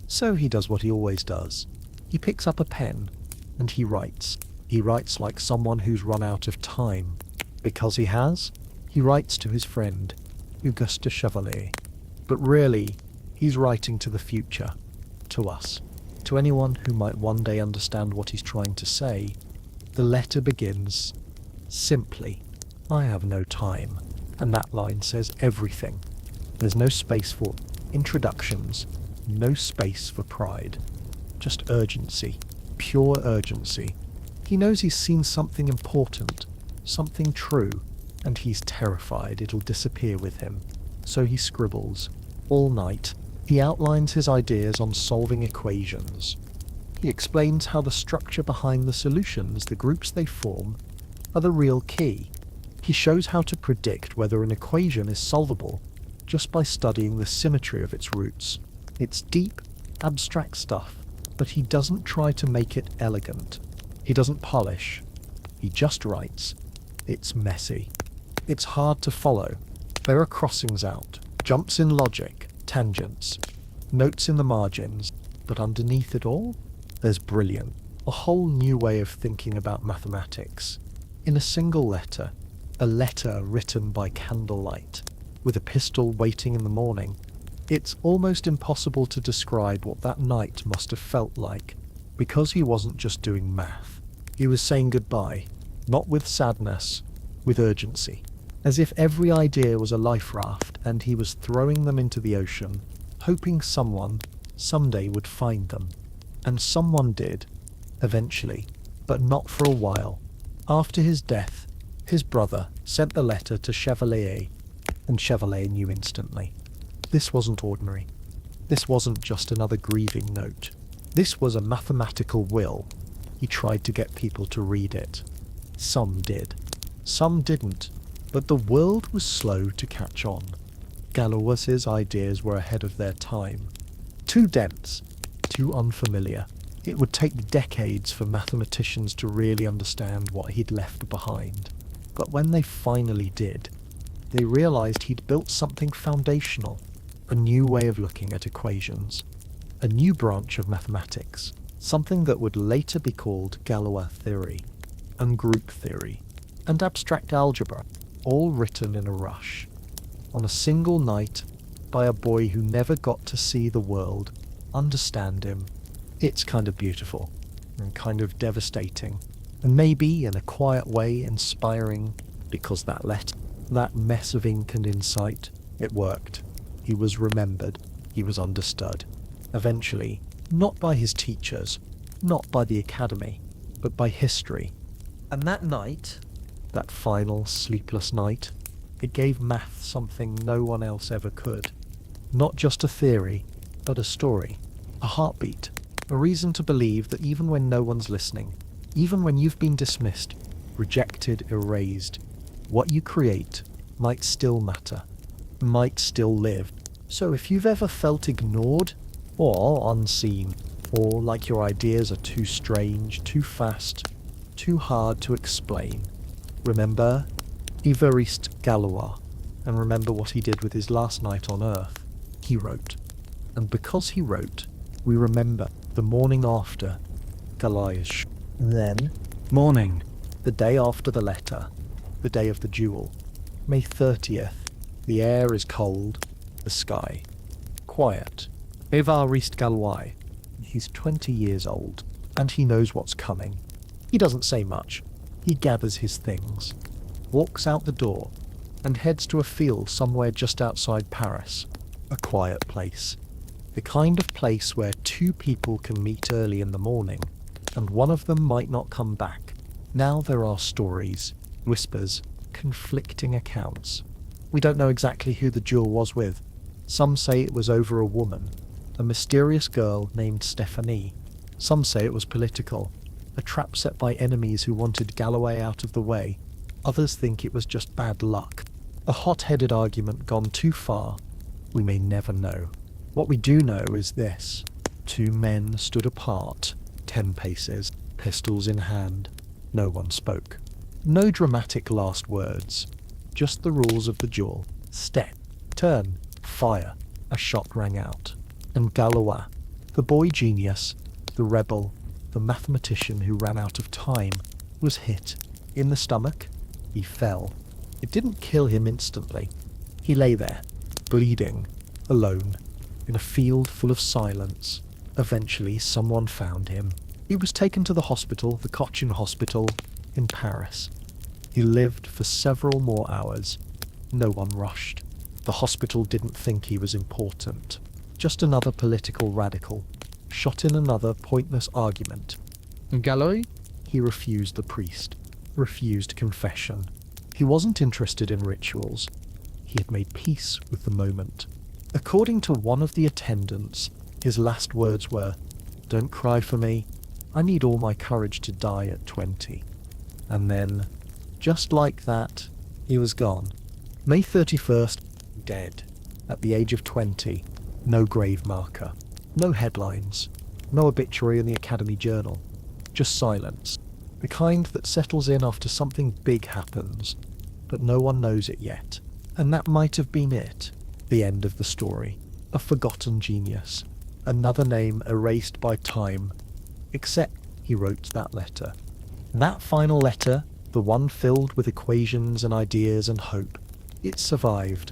So he does what he always does. He picks up a pen and he writes. He writes like someone who's run out of time. Because he has, he writes to his friend, Auguste Chevalier. But really, he's writing to the future. To us. To anyone who might one day understand what he's trying to say. The letter begins simply, "I have no time." And that line says everything. There's no space for introductions. No space for pride. Just urgency. Pure urgency. He knows he's seen something important, something true, and he's terrified it'll disappear with him. So he scribbles. All night, he outlines his ideas on solving equations. He explains how the structure behind the solutions, the groups they form, are the real key. He shows how to predict whether an equation is solvable just by studying the symmetry of its roots. It's deep, abstract stuff, but he doesn't try to make it elegant. He doesn't polish. He just writes. It's messy. It's hard to follow. There are crossings out, jumps in logic, tangents, notes in the margins, but underneath it all, there's brilliance. A whole new way of thinking about mathematics. In a single letter, a letter written by candlelight, with a pistol waiting in the morning. It's almost impossible to describe what that night must have felt like, because he wasn't just doing math. He was saying goodbye, not with sadness, with urgency, as if every idea was a life raft and he was throwing them into the ocean, hoping someone, someday would find them. And someone did, eventually, but not for a while. After his death, his brother sent the letter to Chevalier, and Chevalier knew instantly. This wasn't ordinary. This wasn't just another grieving note. This was a mathematical will. He tried to get people to read it. Some did. Some didn't. But the world was slow to catch on. Galois's ideas were ahead of their time. Too dense. Too unfamiliar. It would take decades for mathematicians to really understand what he'd left behind. But when they finally did, they realized he'd built something foundational. A new way of looking at equations. A new branch of mathematics. Something that would later be called Galois theory, and group theory, and abstract algebra, all written in a rush, on a single night, by a boy who never got to see the world, understand him. It's kind of beautiful and kind of devastating, and maybe in a quiet way inspiring, because that letter, that mess of ink and insight, it worked. He was remembered. He was understood. Eventually, not by his teachers, not by the academy, but by history. And that night, that final sleepless night, it gave math something no one else ever could. Not just a theory, but a story, a heartbeat, a reason to believe that even when no one's listening, even when you've been dismissed, rejected, erased, what you create might still matter, might still live. So if you've ever felt ignored, or unseen, or like your ideas are too strange, too fast, too hard to explain, remember Évariste Galois, and remember what he did with his last night on Earth. He wrote. And because he wrote, we remember the morning after Galois. Then, morning, the day after the letter, the day of the duel, May 30th. The air is cold, the sky quiet. Évariste Galois. He's 20 years old, and he knows what's coming. He doesn't say much. He gathers his things, walks out the door, and heads to a field somewhere just outside Paris. A quiet place. The kind of place where two people can meet early in the morning, and one of them might not come back. Now there are stories, whispers, conflicting accounts. We don't know exactly who the duel was with. Some say it was over a woman, a mysterious girl named Stéphanie. Some say it was political, a trap set by enemies who wanted Galloway out of the way. Others think it was just bad luck, a hot-headed argument gone too far. We may never know. What we do know is this. Two men stood apart, 10 paces, pistols in hand. No one spoke. No dramatic last words. Just the rules of the duel. Step, turn, fire. A shot rang out. And Galois, the boy genius, the rebel, the mathematician who ran out of time, was hit. In the stomach, he fell. It didn't kill him instantly. He lay there, bleeding, alone, in a field full of silence. Eventually, someone found him. He was taken to the hospital, the Cochin Hospital, in Paris. He lived for several more hours. No one rushed. The hospital didn't think he was important. Just another political radical, shot in another pointless argument. Galois? He refused the priest, refused confession. He wasn't interested in rituals. He had made peace with the moment. According to one of the attendants, his last words were, "Don't cry for me. I need all my courage to die at 20. And then, just like that, he was gone. May 31st, dead. At the age of 20. No grave marker. No headlines. No obituary in the Academy Journal. Just silence. The kind that settles in after something big happens, but no one knows it yet. And that might have been it. The end of the story. A forgotten genius. Another name erased by time. Except he wrote that letter. That final letter, the one filled with equations and ideas and hope, it survived.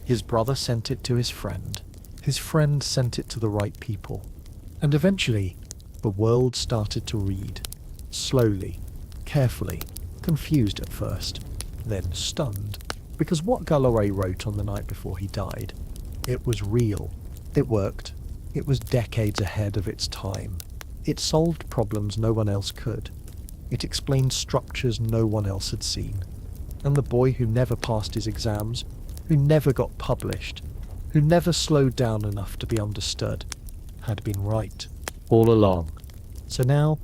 His brother sent it to his friend. His friend sent it to the right people. And eventually, the world started to read. Slowly, carefully, confused at first, then stunned. Because what Galois wrote on the night before he died, it was real. It worked. It was decades ahead of its time. It solved problems no one else could. It explained structures no one else had seen. And the boy who never passed his exams, who never got published, who never slowed down enough to be understood, had been right all along. So now,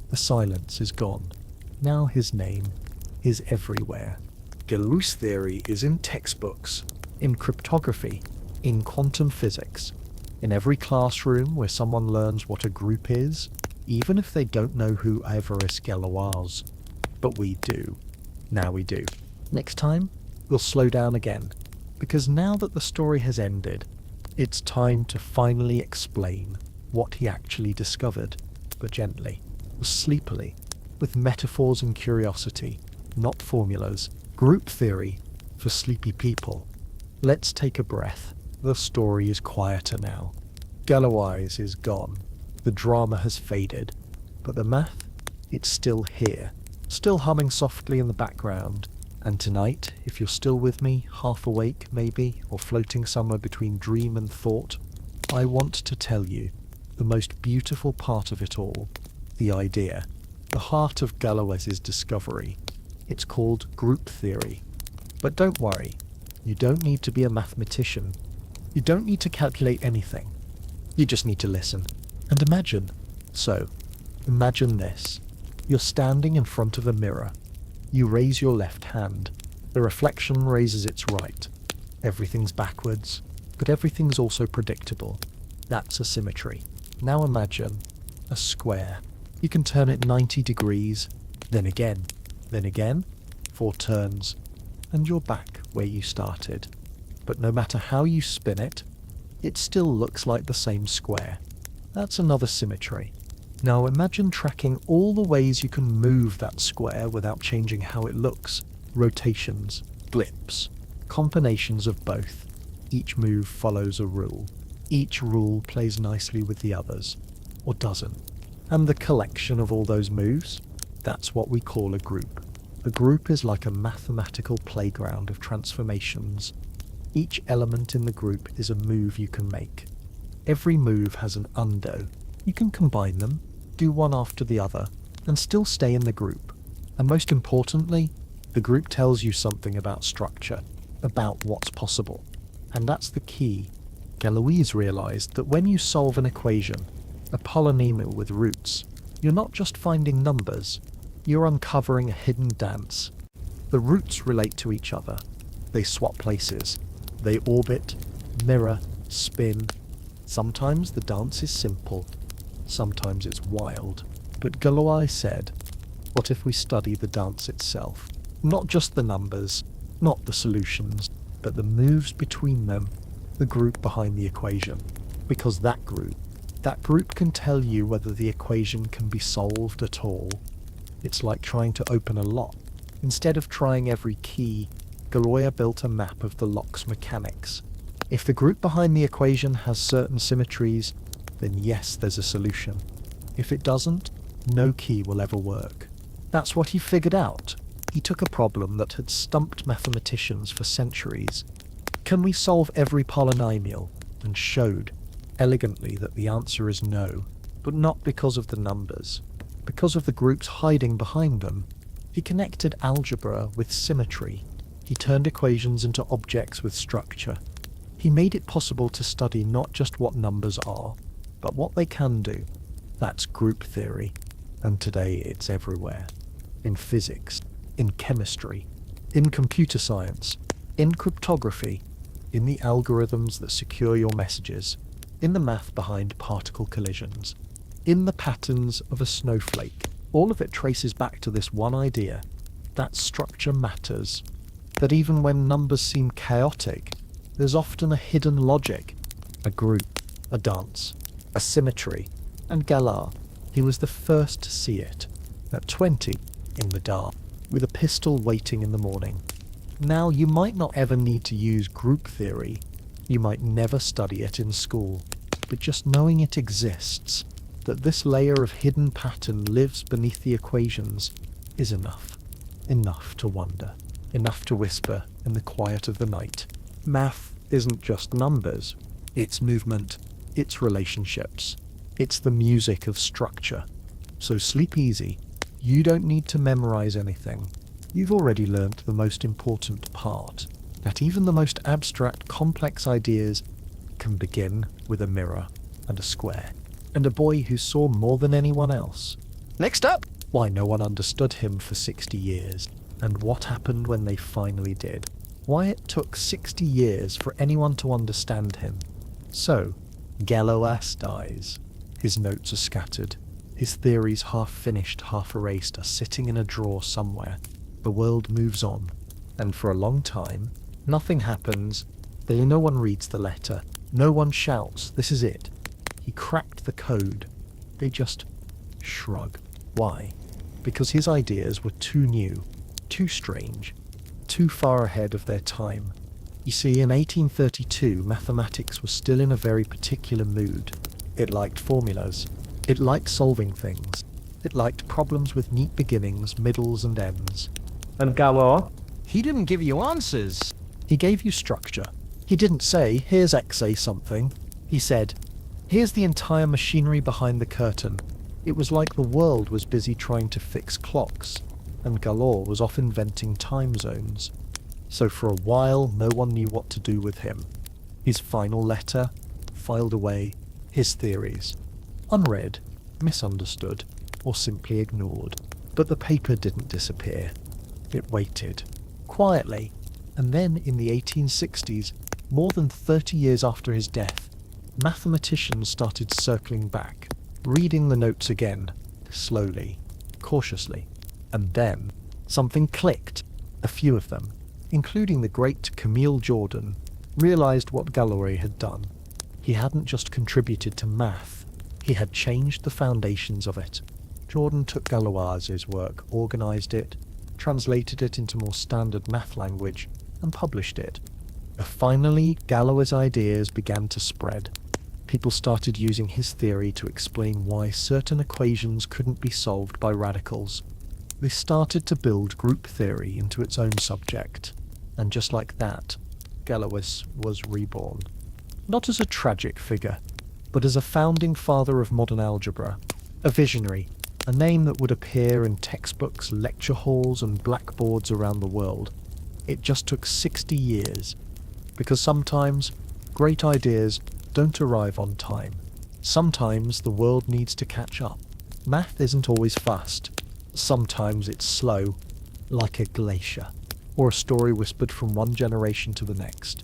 the silence is gone. Now his name is everywhere. Galois theory is in textbooks, in cryptography, in quantum physics, in every classroom where someone learns what a group is, even if they don't know who Évariste Galois was. But we do. Now we do. Next time, we'll slow down again, because now that the story has ended, it's time to finally explain what he actually discovered, but gently, sleepily, with metaphors and curiosity, not formulas. Group theory for sleepy people. Let's take a breath. The story is quieter now. Galois is gone. The drama has faded. But the math, it's still here, still humming softly in the background. And tonight, if you're still with me, half awake maybe, or floating somewhere between dream and thought, I want to tell you the most beautiful part of it all, the idea, the heart of Galois's discovery. It's called group theory. But don't worry, you don't need to be a mathematician. You don't need to calculate anything. You just need to listen and imagine. So, imagine this. You're standing in front of a mirror. You raise your left hand. The reflection raises its right. Everything's backwards, but everything's also predictable. That's a symmetry. Now imagine a square. You can turn it 90 degrees, then again, 4 turns, and you're back where you started. But no matter how you spin it, it still looks like the same square. That's another symmetry. Now imagine tracking all the ways you can move that square without changing how it looks. Rotations, blips, combinations of both. Each move follows a rule. Each rule plays nicely with the others, or doesn't. And the collection of all those moves, that's what we call a group. A group is like a mathematical playground of transformations. Each element in the group is a move you can make. Every move has an undo. You can combine them, do one after the other, and still stay in the group. And most importantly, the group tells you something about structure, about what's possible. And that's the key. Galois realized that when you solve an equation, a polynomial with roots, you're not just finding numbers, you're uncovering a hidden dance. The roots relate to each other. They swap places. They orbit, mirror, spin. Sometimes the dance is simple. Sometimes it's wild. But Galois said, what if we study the dance itself? Not just the numbers, not the solutions, but the moves between them, the group behind the equation. Because that group can tell you whether the equation can be solved at all. It's like trying to open a lock. Instead of trying every key, Galois built a map of the lock's mechanics. If the group behind the equation has certain symmetries, then yes, there's a solution. If it doesn't, no key will ever work. That's what he figured out. He took a problem that had stumped mathematicians for centuries. Can we solve every polynomial? And showed elegantly that the answer is no, but not because of the numbers, because of the groups hiding behind them. He connected algebra with symmetry. He turned equations into objects with structure. He made it possible to study not just what numbers are, but what they can do. That's group theory, and today it's everywhere. In physics, in chemistry, in computer science, in cryptography, in the algorithms that secure your messages, in the math behind particle collisions, in the patterns of a snowflake. All of it traces back to this one idea, that structure matters, that even when numbers seem chaotic, there's often a hidden logic, a group, a dance, a symmetry. And Galois, he was the first to see it, at 20, in the dark, with a pistol waiting in the morning. Now, you might not ever need to use group theory, you might never study it in school, but just knowing it exists, that this layer of hidden pattern lives beneath the equations, is enough. Enough to wonder, enough to whisper in the quiet of the night. Math isn't just numbers, it's movement, it's relationships, it's the music of structure. So sleep easy. You don't need to memorize anything. You've already learnt the most important part, that even the most abstract, complex ideas can begin with a mirror and a square, and a boy who saw more than anyone else. Next up! Why no one understood him for 60 years, and what happened when they finally did. Why it took 60 years for anyone to understand him. So, Galois dies. His notes are scattered. His theories, half finished, half erased, are sitting in a drawer somewhere. The world moves on, and for a long time, nothing happens. No one reads the letter. No one shouts, this is it. He cracked the code. They just shrug. Why? Because his ideas were too new, too strange, too far ahead of their time. You see, in 1832, mathematics was still in a very particular mood. It liked formulas. It liked solving things. It liked problems with neat beginnings, middles, and ends. And Galois? He didn't give you answers. He gave you structure. He didn't say, here's XA something. He said, here's the entire machinery behind the curtain. It was like the world was busy trying to fix clocks, and Galois was off inventing time zones. So for a while, no one knew what to do with him. His final letter, filed away, his theories. Unread, misunderstood, or simply ignored. But the paper didn't disappear. It waited, quietly, and then in the 1860s, more than 30 years after his death, mathematicians started circling back, reading the notes again, slowly, cautiously. And then, something clicked. A few of them, including the great Camille Jordan, realized what Galois had done. He hadn't just contributed to math, he had changed the foundations of it. Jordan took Galois's work, organized it, translated it into more standard math language, and published it. Finally, Galois's ideas began to spread. People started using his theory to explain why certain equations couldn't be solved by radicals. They started to build group theory into its own subject. And just like that, Galois was reborn. Not as a tragic figure, but as a founding father of modern algebra, a visionary, a name that would appear in textbooks, lecture halls, and blackboards around the world. It just took 60 years, because sometimes great ideas don't arrive on time. Sometimes the world needs to catch up. Math isn't always fast. Sometimes it's slow, like a glacier, or a story whispered from one generation to the next.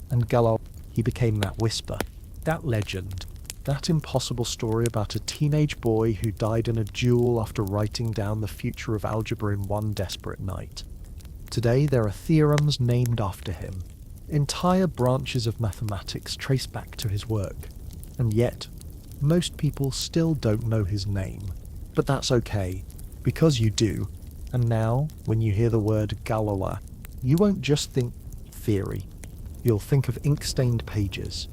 And Galois, he became that whisper, that legend, that impossible story about a teenage boy who died in a duel after writing down the future of algebra in one desperate night. Today there are theorems named after him. Entire branches of mathematics trace back to his work. And yet, most people still don't know his name. But that's okay, because you do. And now, when you hear the word Galois, you won't just think theory. You'll think of ink-stained pages,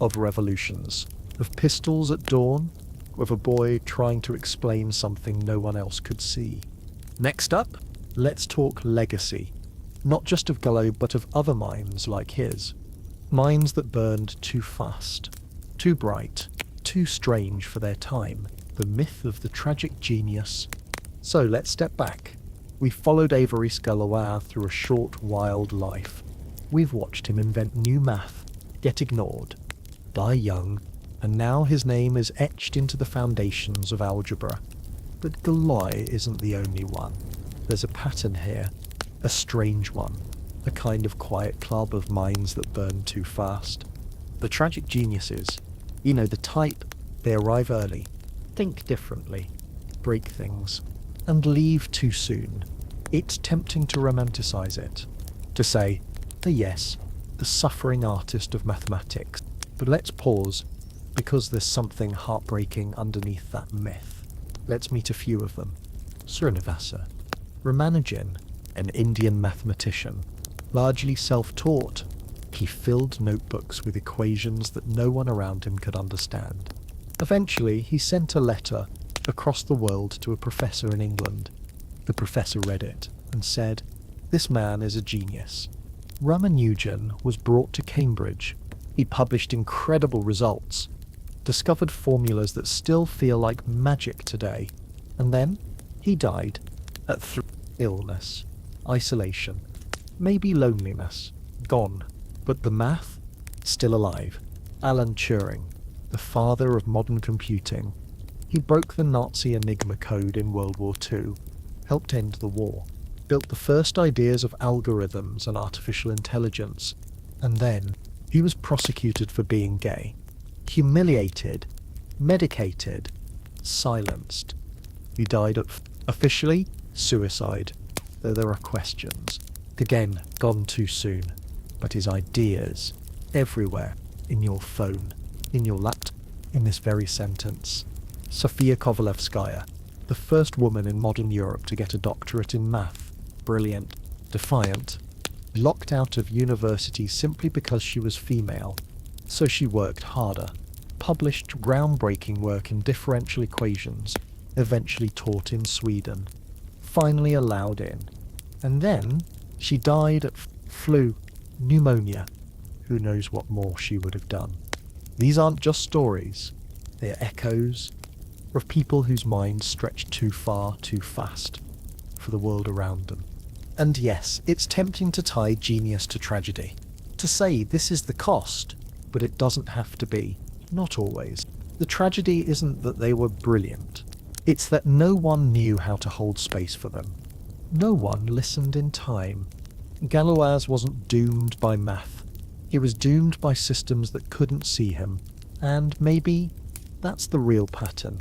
of revolutions, of pistols at dawn, of a boy trying to explain something no one else could see. Next up, let's talk legacy. Not just of Galois, but of other minds like his. Minds that burned too fast, too bright, too strange for their time. The myth of the tragic genius. So let's step back. We've followed Évariste Galois through a short, wild life. We've watched him invent new math, get ignored, die young, and now his name is etched into the foundations of algebra. But Galois isn't the only one. There's a pattern here, a strange one, a kind of quiet club of minds that burn too fast. The tragic geniuses, you know the type, they arrive early, think differently, break things, and leave too soon. It's tempting to romanticize it, to say, yes, the suffering artist of mathematics. But let's pause, because there's something heartbreaking underneath that myth. Let's meet a few of them. Srinivasa, Ramanujan, an Indian mathematician, largely self-taught. He filled notebooks with equations that no one around him could understand. Eventually, he sent a letter across the world to a professor in England. The professor read it and said, "This man is a genius." Ramanujan was brought to Cambridge. He published incredible results, discovered formulas that still feel like magic today, and then he died at illness, isolation, maybe loneliness, gone. But the math, still alive. Alan Turing, the father of modern computing. He broke the Nazi Enigma code in World War II, helped end the war, built the first ideas of algorithms and artificial intelligence, and then he was prosecuted for being gay, humiliated, medicated, silenced. He died of, officially, suicide, though there are questions. Again, gone too soon. But his ideas, everywhere, in your phone, in your laptop, in this very sentence. Sofia Kovalevskaya, the first woman in modern Europe to get a doctorate in math. Brilliant, defiant, locked out of university simply because she was female. So she worked harder, published groundbreaking work in differential equations, eventually taught in Sweden, finally allowed in. And then she died of pneumonia. Who knows what more she would have done. These aren't just stories, they are echoes of people whose minds stretched too far, too fast for the world around them. And yes, it's tempting to tie genius to tragedy, to say this is the cost, but it doesn't have to be. Not always. The tragedy isn't that they were brilliant, it's that no one knew how to hold space for them. No one listened in time. Galois wasn't doomed by math. He was doomed by systems that couldn't see him. And maybe that's the real pattern.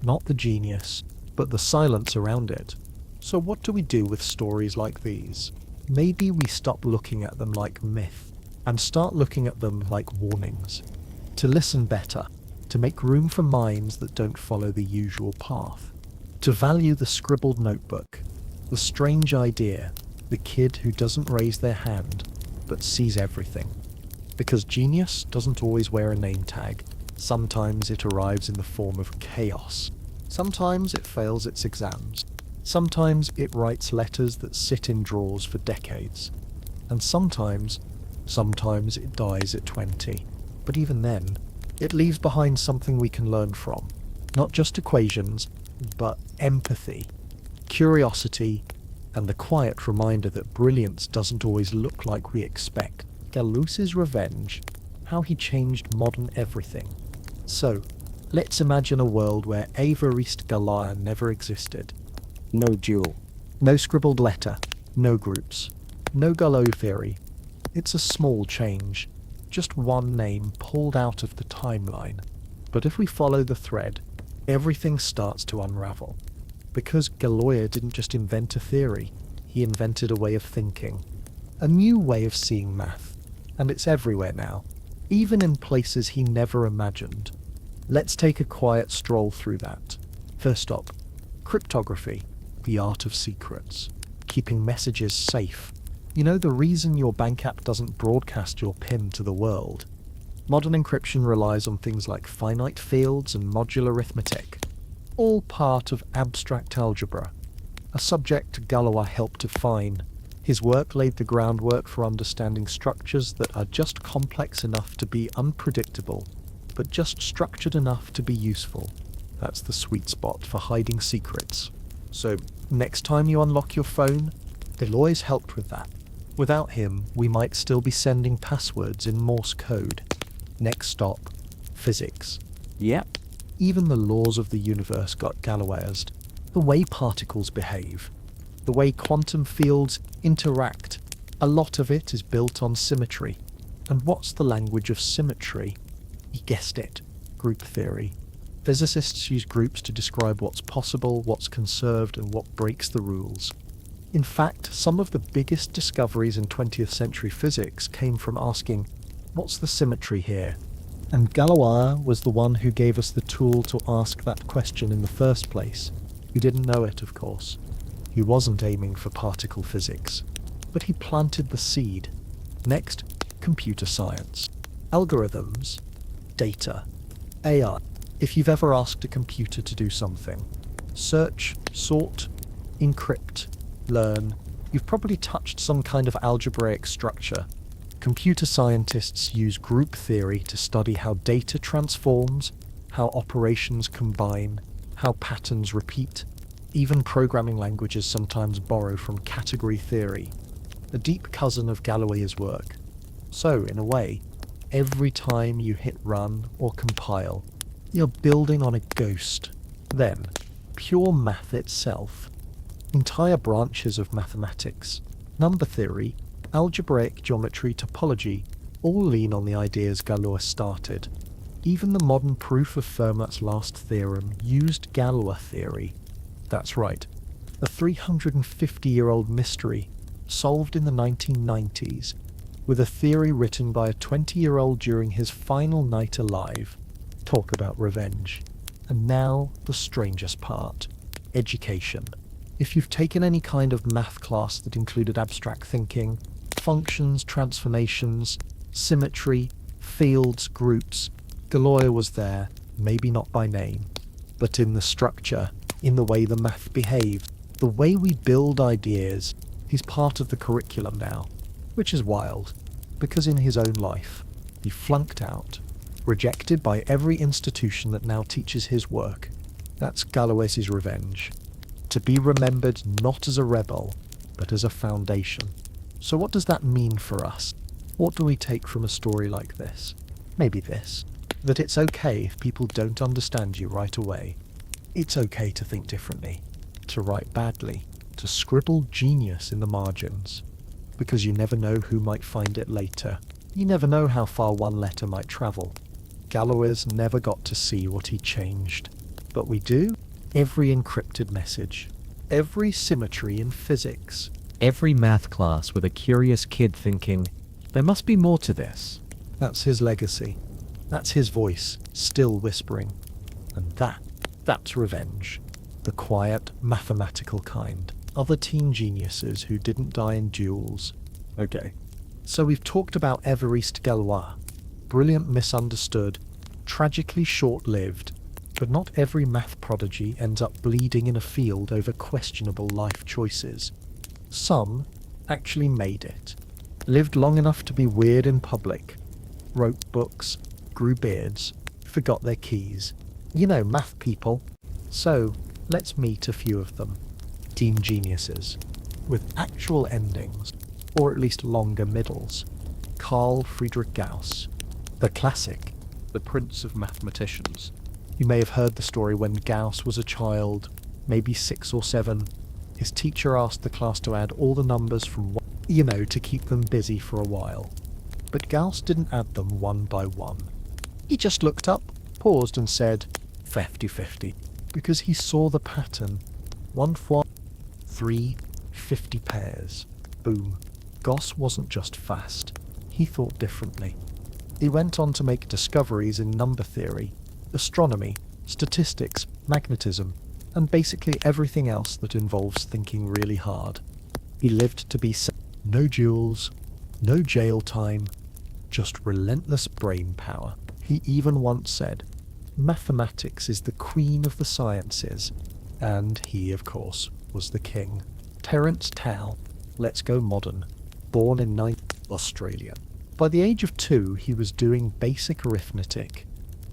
Not the genius, but the silence around it. So what do we do with stories like these? Maybe we stop looking at them like myth and start looking at them like warnings. To listen better, to make room for minds that don't follow the usual path. To value the scribbled notebook, the strange idea, the kid who doesn't raise their hand but sees everything. Because genius doesn't always wear a name tag. Sometimes it arrives in the form of chaos. Sometimes it fails its exams. Sometimes it writes letters that sit in drawers for decades. And sometimes it dies at 20. But even then, it leaves behind something we can learn from. Not just equations, but empathy, curiosity, and the quiet reminder that brilliance doesn't always look like we expect. Galois's revenge, how he changed modern everything. So, let's imagine a world where Évariste Galois never existed. No duel. No scribbled letter, no groups, no Galois theory. It's a small change, just one name pulled out of the timeline. But if we follow the thread, everything starts to unravel. Because Galois didn't just invent a theory, he invented a way of thinking. A new way of seeing math. And it's everywhere now, even in places he never imagined. Let's take a quiet stroll through that. First up, cryptography, the art of secrets. Keeping messages safe. You know, the reason your bank app doesn't broadcast your PIN to the world. Modern encryption relies on things like finite fields and modular arithmetic. All part of abstract algebra, a subject Galois helped define. His work laid the groundwork for understanding structures that are just complex enough to be unpredictable, but just structured enough to be useful. That's the sweet spot for hiding secrets. So, next time you unlock your phone, Galois helped with that. Without him, we might still be sending passwords in Morse code. Next stop, physics. Yep. Even the laws of the universe got Galoised. The way particles behave, the way quantum fields interact. A lot of it is built on symmetry. And what's the language of symmetry? You guessed it, group theory. Physicists use groups to describe what's possible, what's conserved, and what breaks the rules. In fact, some of the biggest discoveries in 20th century physics came from asking, what's the symmetry here? And Galois was the one who gave us the tool to ask that question in the first place. We didn't know it, of course. He wasn't aiming for particle physics, but he planted the seed. Next, computer science. Algorithms, data, AI. If you've ever asked a computer to do something, search, sort, encrypt, learn, you've probably touched some kind of algebraic structure. Computer scientists use group theory to study how data transforms, how operations combine, how patterns repeat. Even programming languages sometimes borrow from category theory, a deep cousin of Galois's work. So, in a way, every time you hit run or compile, you're building on a ghost. Then, pure math itself. Entire branches of mathematics, number theory, algebraic geometry, topology, all lean on the ideas Galois started. Even the modern proof of Fermat's last theorem used Galois theory. That's right, a 350-year-old mystery solved in the 1990s, with a theory written by a 20-year-old during his final night alive. Talk about revenge. And now, the strangest part. Education. If you've taken any kind of math class that included abstract thinking, functions, transformations, symmetry, fields, groups. Galois was there, maybe not by name, but in the structure, in the way the math behaves, the way we build ideas. He's part of the curriculum now, which is wild, because in his own life, he flunked out, rejected by every institution that now teaches his work. That's Galois's revenge. To be remembered not as a rebel, but as a foundation. So what does that mean for us? What do we take from a story like this? Maybe this. That it's okay if people don't understand you right away. It's okay to think differently, to write badly, to scribble genius in the margins. Because you never know who might find it later. You never know how far one letter might travel. Galois never got to see what he changed. But we do. Every encrypted message. Every symmetry in physics. Every math class with a curious kid thinking, there must be more to this. That's his legacy. That's his voice, still whispering. And that's revenge. The quiet, mathematical kind. Other teen geniuses who didn't die in duels. Okay. So we've talked about Évariste Galois. Brilliant, misunderstood, tragically short-lived. But not every math prodigy ends up bleeding in a field over questionable life choices. Some actually made it. Lived long enough to be weird in public. Wrote books, grew beards, forgot their keys. You know, math people. So, let's meet a few of them. Teen geniuses. With actual endings, or at least longer middles. Carl Friedrich Gauss. The classic. The prince of mathematicians. You may have heard the story when Gauss was a child, maybe 6 or 7. His teacher asked the class to add all the numbers from 1, to keep them busy for a while. But Gauss didn't add them one by one. He just looked up, paused and said, 50-50, because he saw the pattern. 1 4 3 50 pairs. Boom. Gauss wasn't just fast. He thought differently. He went on to make discoveries in number theory, astronomy, statistics, magnetism, and basically everything else that involves thinking really hard. He lived to be no duels, no jail time, just relentless brain power. He even once said, mathematics is the queen of the sciences, and he, of course, was the king. Terence Tao, let's go modern, born in Australia. By the age of 2, he was doing basic arithmetic.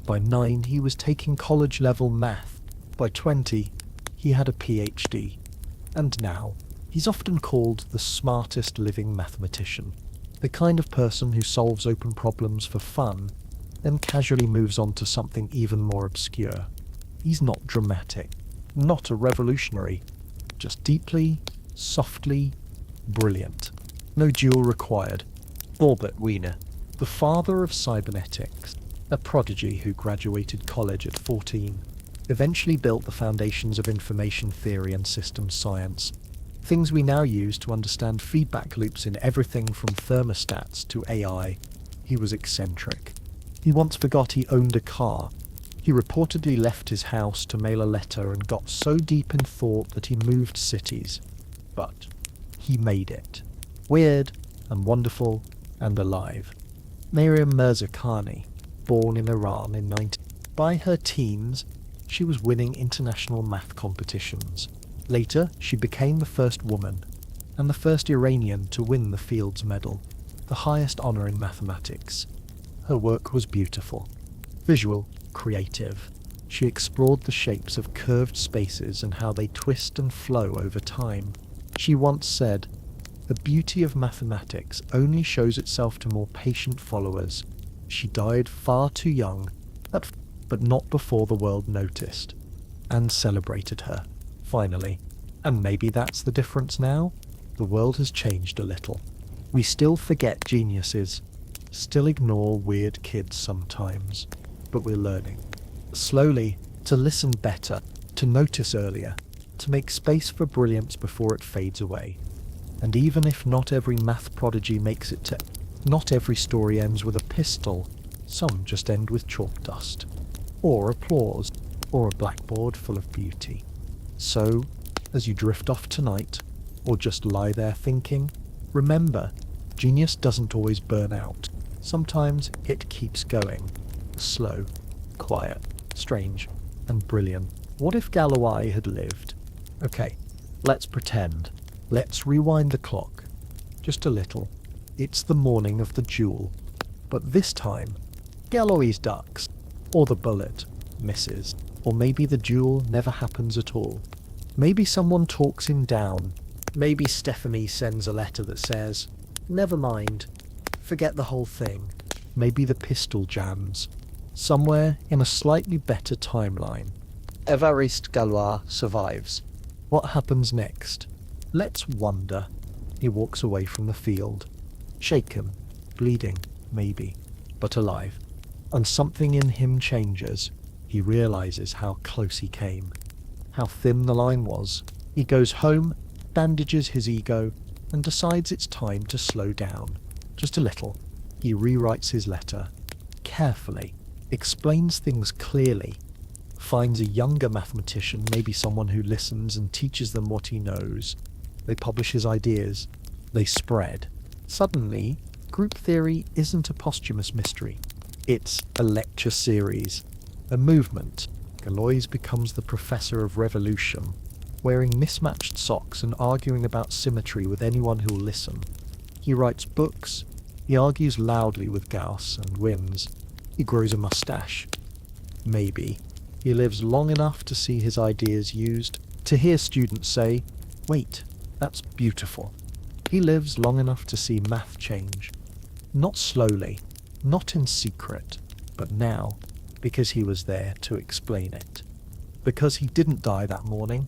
By 9, he was taking college-level math. By 20, he had a PhD. And now, he's often called the smartest living mathematician. The kind of person who solves open problems for fun, then casually moves on to something even more obscure. He's not dramatic, not a revolutionary, just deeply, softly, brilliant. No duel required. Norbert Wiener, the father of cybernetics, a prodigy who graduated college at 14, eventually built the foundations of information theory and systems science, things we now use to understand feedback loops in everything from thermostats to AI. He was eccentric. He once forgot he owned a car. He reportedly left his house to mail a letter and got so deep in thought that he moved cities. But he made it. Weird and wonderful and alive. Mariam Mirzakhani, born in Iran in 19... By her teens, she was winning international math competitions. Later, she became the first woman, and the first Iranian to win the Fields Medal, the highest honour in mathematics. Her work was beautiful, visual, creative. She explored the shapes of curved spaces and how they twist and flow over time. She once said, "The beauty of mathematics only shows itself to more patient followers." She died far too young, but not before the world noticed and celebrated her, finally. And maybe that's the difference now? The world has changed a little. We still forget geniuses, still ignore weird kids sometimes, but we're learning. Slowly, to listen better, to notice earlier, to make space for brilliance before it fades away. And even if not every math prodigy makes it to... Not every story ends with a pistol, some just end with chalk dust. Or applause, or a blackboard full of beauty. So, as you drift off tonight, or just lie there thinking, remember, Genius doesn't always burn out. Sometimes it keeps going. Slow, quiet, strange, and brilliant. What if Galois had lived? Okay, let's pretend. Let's rewind the clock. Just a little. It's the morning of the duel. But this time, Galois ducks. Or the bullet misses. Or maybe the duel never happens at all. Maybe someone talks him down. Maybe Stephanie sends a letter that says, "Never mind. Forget the whole thing." Maybe the pistol jams. Somewhere in a slightly better timeline, Évariste Galois survives. What happens next? Let's wonder. He walks away from the field. Shaken, bleeding, maybe, but alive. And something in him changes. He realizes how close he came, how thin the line was. He goes home, bandages his ego, and decides it's time to slow down. Just a little. He rewrites his letter. Carefully. Explains things clearly. Finds a younger mathematician, maybe someone who listens and teaches them what he knows. They publish his ideas. They spread. Suddenly, group theory isn't a posthumous mystery. It's a lecture series. A movement. Galois becomes the professor of revolution, wearing mismatched socks and arguing about symmetry with anyone who'll listen. He writes books. He argues loudly with Gauss and wins. He grows a mustache. Maybe. He lives long enough to see his ideas used, to hear students say, "Wait, that's beautiful." He lives long enough to see math change. Not slowly, not in secret, but now, because he was there to explain it. Because he didn't die that morning,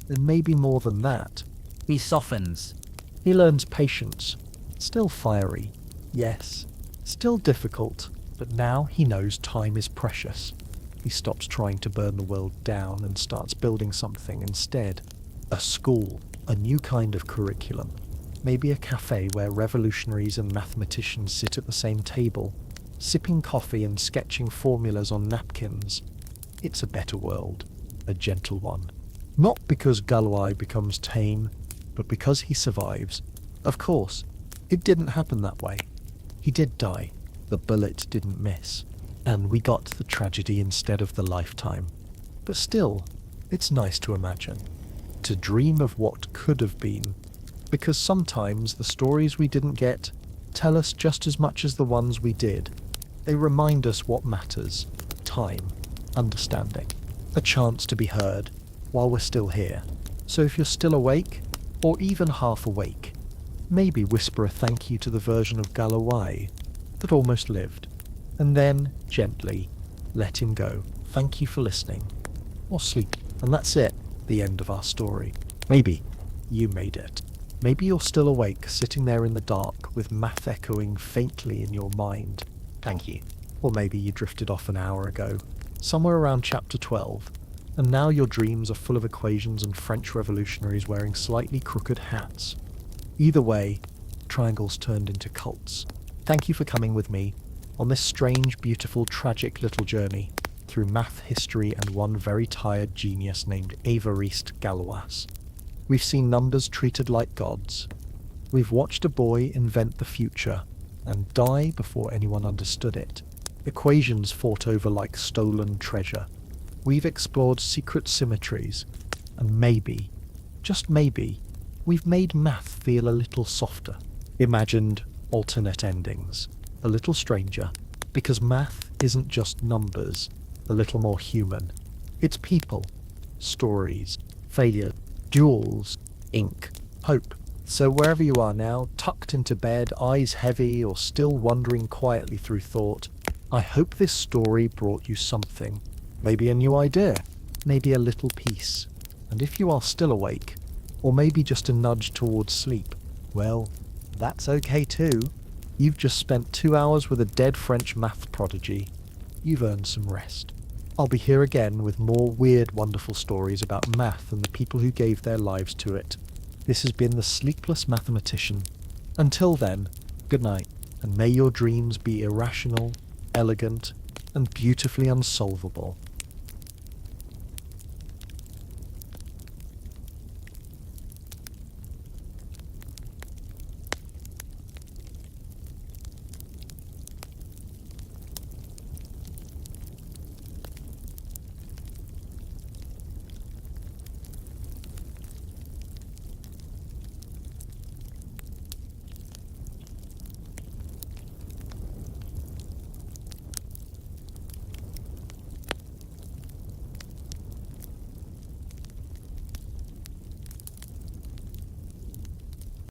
and maybe more than that. He softens. He learns patience. Still fiery, yes. Still difficult, but now he knows time is precious. He stops trying to burn the world down and starts building something instead. A school, a new kind of curriculum. Maybe a cafe where revolutionaries and mathematicians sit at the same table, sipping coffee and sketching formulas on napkins. It's a better world, a gentle one. Not because Galois becomes tame, but because he survives. Of course, it didn't happen that way. He did die. The bullet didn't miss. And we got the tragedy instead of the lifetime. But still, it's nice to imagine. To dream of what could have been. Because sometimes the stories we didn't get tell us just as much as the ones we did. They remind us what matters. Time. Understanding. A chance to be heard while we're still here. So if you're still awake, or even half awake, maybe whisper a thank you to the version of Galois that almost lived. And then, gently, let him go. Thank you for listening. Or sleep. And that's it. The end of our story. Maybe you made it. Maybe you're still awake, sitting there in the dark, with math echoing faintly in your mind. Thank you. Or maybe you drifted off an hour ago, somewhere around chapter 12, and now your dreams are full of equations and French revolutionaries wearing slightly crooked hats. Either way, triangles turned into cults. Thank you for coming with me on this strange, beautiful, tragic little journey through math, history, and one very tired genius named Évariste Galois. We've seen numbers treated like gods. We've watched a boy invent the future and die before anyone understood it. Equations fought over like stolen treasure. We've explored secret symmetries, and maybe, just maybe, we've made math feel a little softer. Imagined alternate endings. A little stranger, because math isn't just numbers, a little more human. It's people, stories, failure, duels, ink, hope. So wherever you are now, tucked into bed, eyes heavy, or still wandering quietly through thought, I hope this story brought you something. Maybe a new idea, maybe a little peace. And if you are still awake, or maybe just a nudge towards sleep, well, that's okay too. You've just spent 2 hours with a dead French math prodigy. You've earned some rest. I'll be here again with more weird, wonderful stories about math and the people who gave their lives to it. This has been the Sleepless Mathematician. Until then, good night, and may your dreams be irrational, elegant, and beautifully unsolvable.